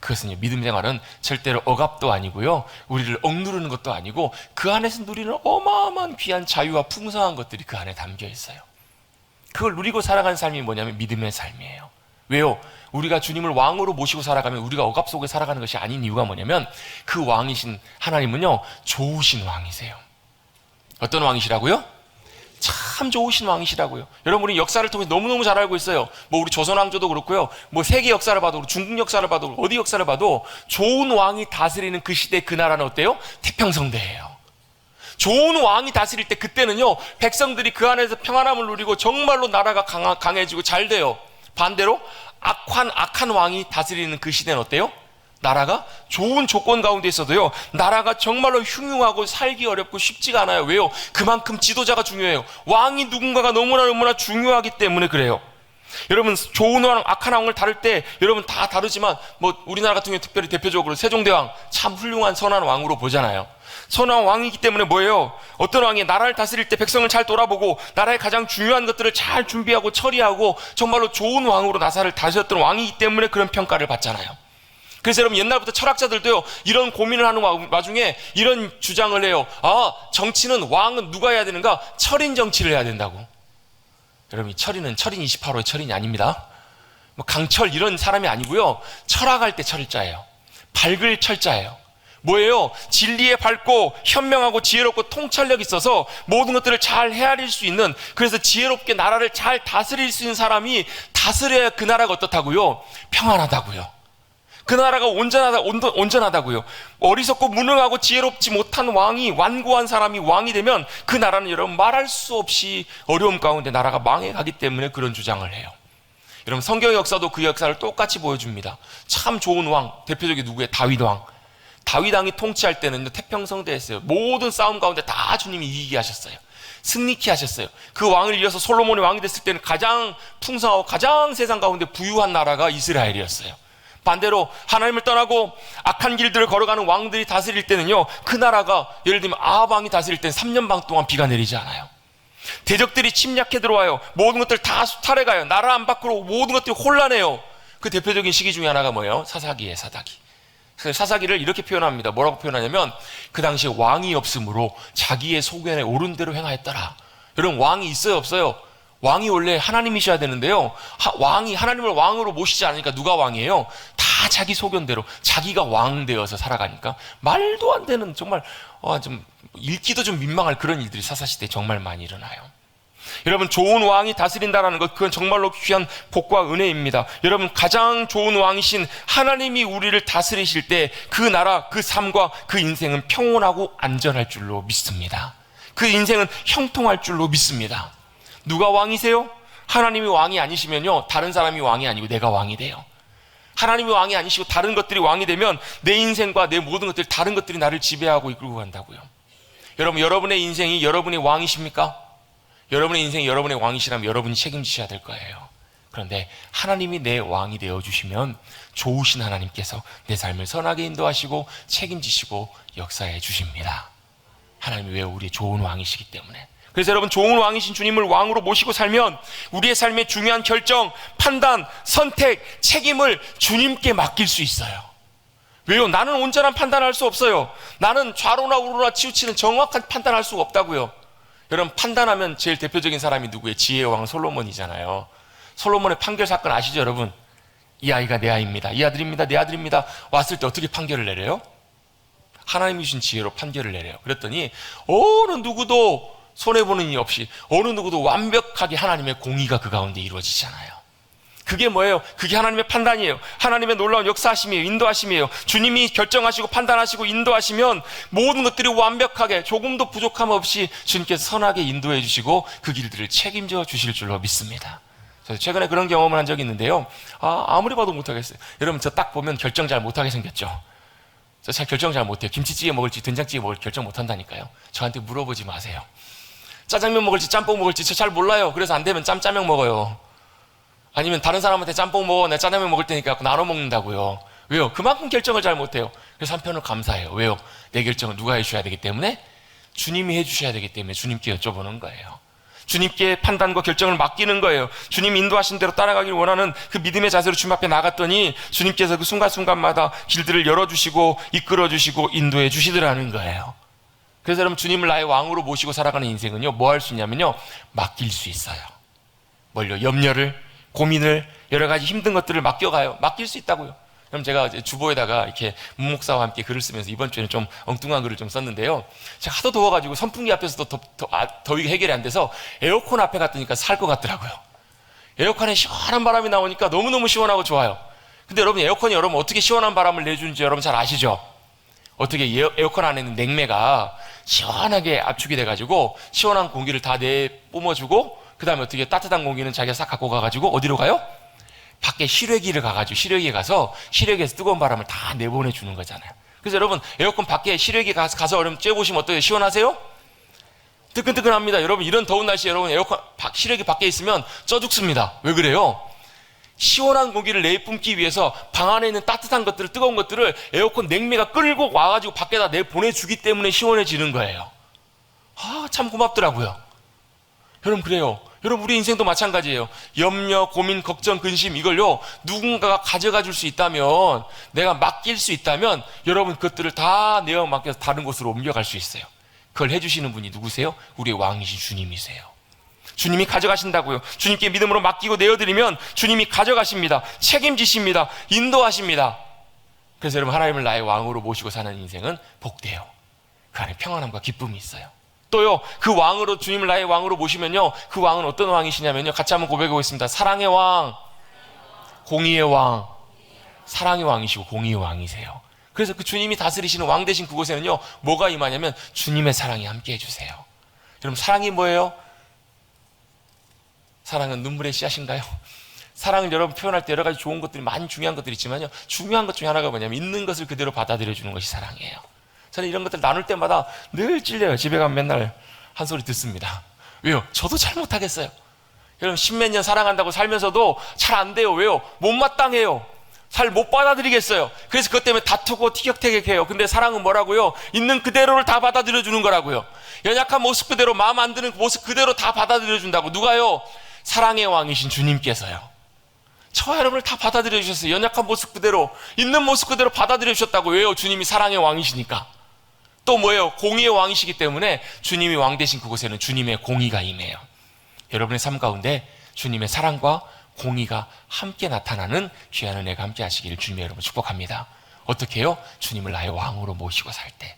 그것은요, 믿음 생활은 절대로 억압도 아니고요, 우리를 억누르는 것도 아니고 그 안에서 누리는 어마어마한 귀한 자유와 풍성한 것들이 그 안에 담겨 있어요. 그걸 누리고 살아가는 삶이 뭐냐면 믿음의 삶이에요. 왜요? 우리가 주님을 왕으로 모시고 살아가면 우리가 억압 속에 살아가는 것이 아닌 이유가 뭐냐면 그 왕이신 하나님은요, 좋으신 왕이세요. 어떤 왕이시라고요? 참 좋으신 왕이시라고요. 여러분, 우리 역사를 통해 너무너무 잘 알고 있어요. 뭐 우리 조선 왕조도 그렇고요, 뭐 세계 역사를 봐도, 중국 역사를 봐도, 어디 역사를 봐도 좋은 왕이 다스리는 그 시대, 그 나라는 어때요? 태평성대예요. 좋은 왕이 다스릴 때 그때는요, 백성들이 그 안에서 평안함을 누리고 정말로 나라가 강해지고 잘 돼요. 반대로 악한 왕이 다스리는 그 시대는 어때요? 나라가 좋은 조건 가운데 있어도요, 나라가 정말로 흉흉하고 살기 어렵고 쉽지가 않아요. 왜요? 그만큼 지도자가 중요해요. 왕이 누군가가 너무나 중요하기 때문에 그래요. 여러분, 좋은 왕, 악한 왕을 다룰 때 여러분 다 다르지만, 뭐 우리나라 같은 경우 특별히 대표적으로 세종대왕 참 훌륭한 선한 왕으로 보잖아요. 선한 왕이기 때문에 뭐예요? 어떤 왕이 나라를 다스릴 때 백성을 잘 돌아보고 나라의 가장 중요한 것들을 잘 준비하고 처리하고 정말로 좋은 왕으로 나라를 다스렸던 왕이기 때문에 그런 평가를 받잖아요. 그래서 여러분, 옛날부터 철학자들도요, 이런 고민을 하는 와중에 이런 주장을 해요. 정치는, 왕은 누가 해야 되는가? 철인 정치를 해야 된다고. 여러분, 이 철인 28호의 철인이 아닙니다. 뭐 강철 이런 사람이 아니고요, 철학할 때 철자예요. 밝을 철자예요. 뭐예요? 진리에 밝고 현명하고 지혜롭고 통찰력 있어서 모든 것들을 잘 헤아릴 수 있는, 그래서 지혜롭게 나라를 잘 다스릴 수 있는 사람이 다스려야 그 나라가 어떻다고요? 평안하다고요. 그 나라가 온전하다고요. 어리석고 무능하고 지혜롭지 못한 왕이, 완고한 사람이 왕이 되면 그 나라는 여러분 말할 수 없이 어려움 가운데 나라가 망해가기 때문에 그런 주장을 해요. 여러분 성경 역사도 그 역사를 똑같이 보여줍니다. 참 좋은 왕, 대표적인 누구예요? 다윗 왕. 다윗 왕이 통치할 때는 태평성대했어요. 모든 싸움 가운데 다 주님이 이기게 하셨어요. 승리케 하셨어요. 그 왕을 이어서 솔로몬이 왕이 됐을 때는 가장 풍성하고 가장 세상 가운데 부유한 나라가 이스라엘이었어요. 반대로 하나님을 떠나고 악한 길들을 걸어가는 왕들이 다스릴 때는요, 그 나라가 예를 들면 아합 왕이 다스릴 때는 3년 반 동안 비가 내리지 않아요. 대적들이 침략해 들어와요. 모든 것들 다 수탈해 가요. 나라 안팎으로 모든 것들이 혼란해요. 그 대표적인 시기 중에 하나가 뭐예요? 사사기예요. 사사기를 이렇게 표현합니다. 뭐라고 표현하냐면 그 당시에 왕이 없으므로 자기의 소견에 옳은 대로 행하였더라. 여러분 왕이 있어요 없어요? 왕이 원래 하나님이셔야 되는데요, 왕이 하나님을 왕으로 모시지 않으니까 누가 왕이에요? 다 자기 소견대로 자기가 왕 되어서 살아가니까 말도 안 되는, 정말 좀 읽기도 좀 민망할 그런 일들이 사사시대에 정말 많이 일어나요. 여러분 좋은 왕이 다스린다는 것, 그건 정말로 귀한 복과 은혜입니다. 여러분 가장 좋은 왕이신 하나님이 우리를 다스리실 때 그 나라, 그 삶과 그 인생은 평온하고 안전할 줄로 믿습니다. 그 인생은 형통할 줄로 믿습니다. 누가 왕이세요? 하나님이 왕이 아니시면요, 다른 사람이 왕이 아니고 내가 왕이 돼요. 하나님이 왕이 아니시고 다른 것들이 왕이 되면 내 인생과 내 모든 것들, 다른 것들이 나를 지배하고 이끌고 간다고요. 여러분, 여러분의 인생이 여러분의 왕이십니까? 여러분의 인생이 여러분의 왕이시라면 여러분이 책임지셔야 될 거예요. 그런데 하나님이 내 왕이 되어주시면 좋으신 하나님께서 내 삶을 선하게 인도하시고 책임지시고 역사해 주십니다. 하나님이 왜 우리의 좋은 왕이시기 때문에. 그래서 여러분 좋은 왕이신 주님을 왕으로 모시고 살면 우리의 삶의 중요한 결정, 판단, 선택, 책임을 주님께 맡길 수 있어요. 왜요? 나는 온전한 판단할 수 없어요. 나는 좌로나 우로나 치우치는 정확한 판단할 수가 없다고요. 여러분 판단하면 제일 대표적인 사람이 누구예요? 지혜의 왕 솔로몬이잖아요. 솔로몬의 판결 사건 아시죠 여러분? 이 아이가 내 아이입니다, 이 아들입니다, 내 아들입니다 왔을 때 어떻게 판결을 내려요? 하나님이 주신 지혜로 판결을 내려요. 그랬더니 어느 누구도 손해보는 일 없이, 어느 누구도 완벽하게 하나님의 공의가 그 가운데 이루어지잖아요. 그게 뭐예요? 그게 하나님의 판단이에요. 하나님의 놀라운 역사하심이에요. 인도하심이에요. 주님이 결정하시고 판단하시고 인도하시면 모든 것들이 완벽하게 조금도 부족함 없이 주님께서 선하게 인도해 주시고 그 길들을 책임져 주실 줄로 믿습니다. 그래서 최근에 그런 경험을 한 적이 있는데요, 아무리 봐도 못하겠어요. 여러분 저 딱 보면 결정 잘 못하게 생겼죠? 저 잘 결정 잘 못해요. 김치찌개 먹을지 된장찌개 먹을지 결정 못한다니까요. 저한테 물어보지 마세요. 짜장면 먹을지 짬뽕 먹을지 저 잘 몰라요. 그래서 안 되면 짬짜면 먹어요. 아니면 다른 사람한테 짬뽕 먹어, 내가 짜장면 먹을 테니까 나눠 먹는다고요. 왜요? 그만큼 결정을 잘 못해요. 그래서 한편으로 감사해요. 왜요? 내 결정을 누가 해주셔야 되기 때문에, 주님이 해주셔야 되기 때문에 주님께 여쭤보는 거예요. 주님께 판단과 결정을 맡기는 거예요. 주님 인도하신 대로 따라가길 원하는 그 믿음의 자세로 주님 앞에 나갔더니 주님께서 그 순간순간마다 길들을 열어주시고 이끌어주시고 인도해 주시더라는 거예요. 그래서 여러분 주님을 나의 왕으로 모시고 살아가는 인생은요, 뭐 할 수 있냐면요, 맡길 수 있어요. 뭘요? 염려를, 고민을, 여러 가지 힘든 것들을 맡겨가요. 맡길 수 있다고요. 그럼 제가 주보에다가 이렇게 문 목사와 함께 글을 쓰면서 이번 주에는 좀 엉뚱한 글을 좀 썼는데요, 제가 하도 더워가지고 선풍기 앞에서도 더위가 해결이 안 돼서 에어컨 앞에 갔더니까 살 것 같더라고요. 에어컨에 시원한 바람이 나오니까 너무너무 시원하고 좋아요. 근데 여러분 에어컨이 여러분 어떻게 시원한 바람을 내주는지 여러분 잘 아시죠? 어떻게 에어컨 안에 있는 냉매가 시원하게 압축이 돼가지고 시원한 공기를 다 뿜어주고, 그 다음에 어떻게 따뜻한 공기는 자기가 싹 갖고 가가지고 어디로 가요? 밖에 실외기를 가가지고 실외기에 가서 실외기에서 뜨거운 바람을 다 내보내주는 거잖아요. 그래서 여러분 에어컨 밖에 실외기 가서 여러분 쬐보시면 어때요? 시원하세요? 뜨끈뜨끈합니다. 여러분 이런 더운 날씨에 여러분 에어컨 실외기 밖에 있으면 쪄 죽습니다. 왜 그래요? 시원한 공기를 내뿜기 위해서 방 안에 있는 따뜻한 것들을, 뜨거운 것들을 에어컨 냉매가 끌고 와가지고 밖에다 내보내주기 때문에 시원해지는 거예요. 참 고맙더라고요. 여러분 그래요. 여러분 우리 인생도 마찬가지예요. 염려, 고민, 걱정, 근심, 이걸요 누군가가 가져가 줄 수 있다면, 내가 맡길 수 있다면 여러분 그것들을 다 내어 맡겨서 다른 곳으로 옮겨갈 수 있어요. 그걸 해주시는 분이 누구세요? 우리의 왕이신 주님이세요. 주님이 가져가신다고요. 주님께 믿음으로 맡기고 내어드리면 주님이 가져가십니다. 책임지십니다. 인도하십니다. 그래서 여러분, 하나님을 나의 왕으로 모시고 사는 인생은 복돼요. 그 안에 평안함과 기쁨이 있어요. 또요, 그 왕으로, 주님을 나의 왕으로 모시면요, 그 왕은 어떤 왕이시냐면요, 같이 한번 고백해 보겠습니다. 사랑의 왕, 공의의 왕. 사랑의 왕이시고 공의의 왕이세요. 그래서 그 주님이 다스리시는 왕 되신 그곳에는요, 뭐가 임하냐면 주님의 사랑이 함께 해주세요. 여러분, 사랑이 뭐예요? 사랑은 눈물의 씨앗인가요? 사랑을 여러분 표현할 때 여러 가지 좋은 것들이, 많이 중요한 것들이 있지만요, 중요한 것 중에 하나가 뭐냐면 있는 것을 그대로 받아들여 주는 것이 사랑이에요. 저는 이런 것들 나눌 때마다 늘 찔려요. 집에 가면 맨날 한 소리 듣습니다. 왜요? 저도 잘 못하겠어요. 여러분, 십몇 년 사랑한다고 살면서도 잘 안 돼요. 왜요? 못마땅해요. 잘 못 받아들이겠어요. 그래서 그것 때문에 다투고 티격태격해요. 근데 사랑은 뭐라고요? 있는 그대로를 다 받아들여 주는 거라고요. 연약한 모습 그대로, 마음 안 드는 모습 그대로 다 받아들여 준다고. 누가요? 사랑의 왕이신 주님께서요. 저와 여러분을 다 받아들여 주셨어요. 연약한 모습 그대로, 있는 모습 그대로 받아들여 주셨다고. 왜요? 주님이 사랑의 왕이시니까. 또 뭐예요? 공의의 왕이시기 때문에 주님이 왕 되신 그곳에는 주님의 공의가 임해요. 여러분의 삶 가운데 주님의 사랑과 공의가 함께 나타나는 귀한 은혜가 함께 하시기를 주님의 여러분 축복합니다. 어떻게 해요? 주님을 나의 왕으로 모시고 살 때.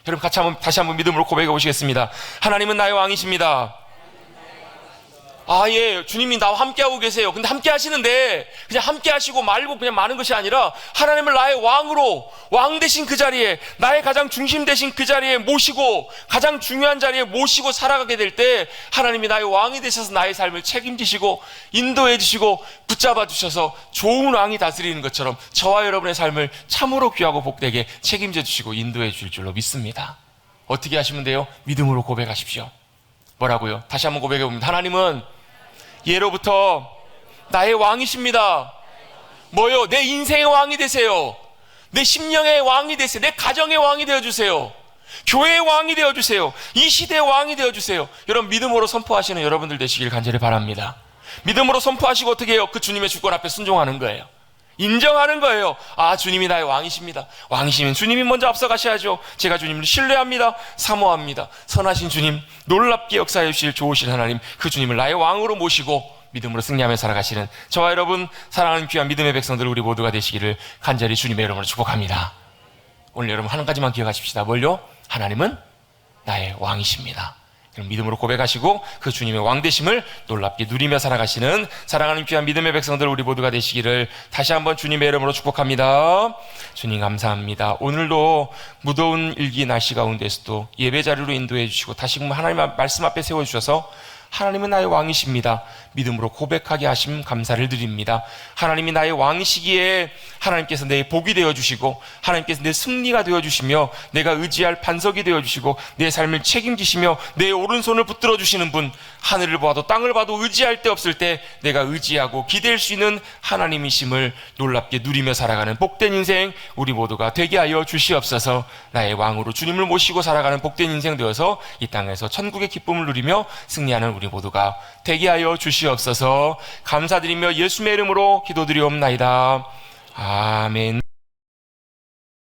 여러분, 같이 다시 한번 믿음으로 고백해 보시겠습니다. 하나님은 나의 왕이십니다. 아, 예, 주님이 나와 함께하고 계세요. 근데 함께 하시는데 그냥 함께 하시고 말고 그냥 마는 것이 아니라 하나님을 나의 왕으로, 왕 되신 그 자리에, 나의 가장 중심 되신 그 자리에 모시고, 가장 중요한 자리에 모시고 살아가게 될 때 하나님이 나의 왕이 되셔서 나의 삶을 책임지시고 인도해 주시고 붙잡아 주셔서 좋은 왕이 다스리는 것처럼 저와 여러분의 삶을 참으로 귀하고 복되게 책임져 주시고 인도해 줄 줄로 믿습니다. 어떻게 하시면 돼요? 믿음으로 고백하십시오. 뭐라고요? 다시 한번 고백해 봅니다. 하나님은 예로부터 나의 왕이십니다. 뭐요? 내 인생의 왕이 되세요. 내 심령의 왕이 되세요. 내 가정의 왕이 되어주세요. 교회의 왕이 되어주세요. 이 시대의 왕이 되어주세요. 여러분, 믿음으로 선포하시는 여러분들 되시길 간절히 바랍니다. 믿음으로 선포하시고 어떻게 해요? 그 주님의 주권 앞에 순종하는 거예요. 인정하는 거예요. 아, 주님이 나의 왕이십니다. 왕이시면 주님이 먼저 앞서가셔야죠. 제가 주님을 신뢰합니다. 사모합니다. 선하신 주님, 놀랍게 역사해 주실 좋으신 하나님, 그 주님을 나의 왕으로 모시고 믿음으로 승리하며 살아가시는 저와 여러분, 사랑하는 귀한 믿음의 백성들 우리 모두가 되시기를 간절히 주님의 이름으로 축복합니다. 오늘 여러분, 한 가지만 기억하십시다. 뭘요? 하나님은 나의 왕이십니다. 믿음으로 고백하시고 그 주님의 왕되심을 놀랍게 누리며 살아가시는 사랑하는 귀한 믿음의 백성들 우리 모두가 되시기를 다시 한번 주님의 이름으로 축복합니다. 주님 감사합니다. 오늘도 무더운 일기 날씨 가운데서도 예배 자리로 인도해 주시고 다시 하나님의 말씀 앞에 세워주셔서 하나님은 나의 왕이십니다. 믿음으로 고백하게 하심 감사를 드립니다. 하나님이 나의 왕이시기에 하나님께서 내 복이 되어주시고 하나님께서 내 승리가 되어주시며 내가 의지할 반석이 되어주시고 내 삶을 책임지시며 내 오른손을 붙들어 주시는 분, 하늘을 봐도 땅을 봐도 의지할 데 없을 때 내가 의지하고 기댈 수 있는 하나님이심을 놀랍게 누리며 살아가는 복된 인생 우리 모두가 되게 하여 주시옵소서. 나의 왕으로 주님을 모시고 살아가는 복된 인생 되어서 이 땅에서 천국의 기쁨을 누리며 승리하는 우리 모두가 되게 하여 주시옵소서. 감사드리며 예수의 이름으로 기도드리옵나이다. 아멘.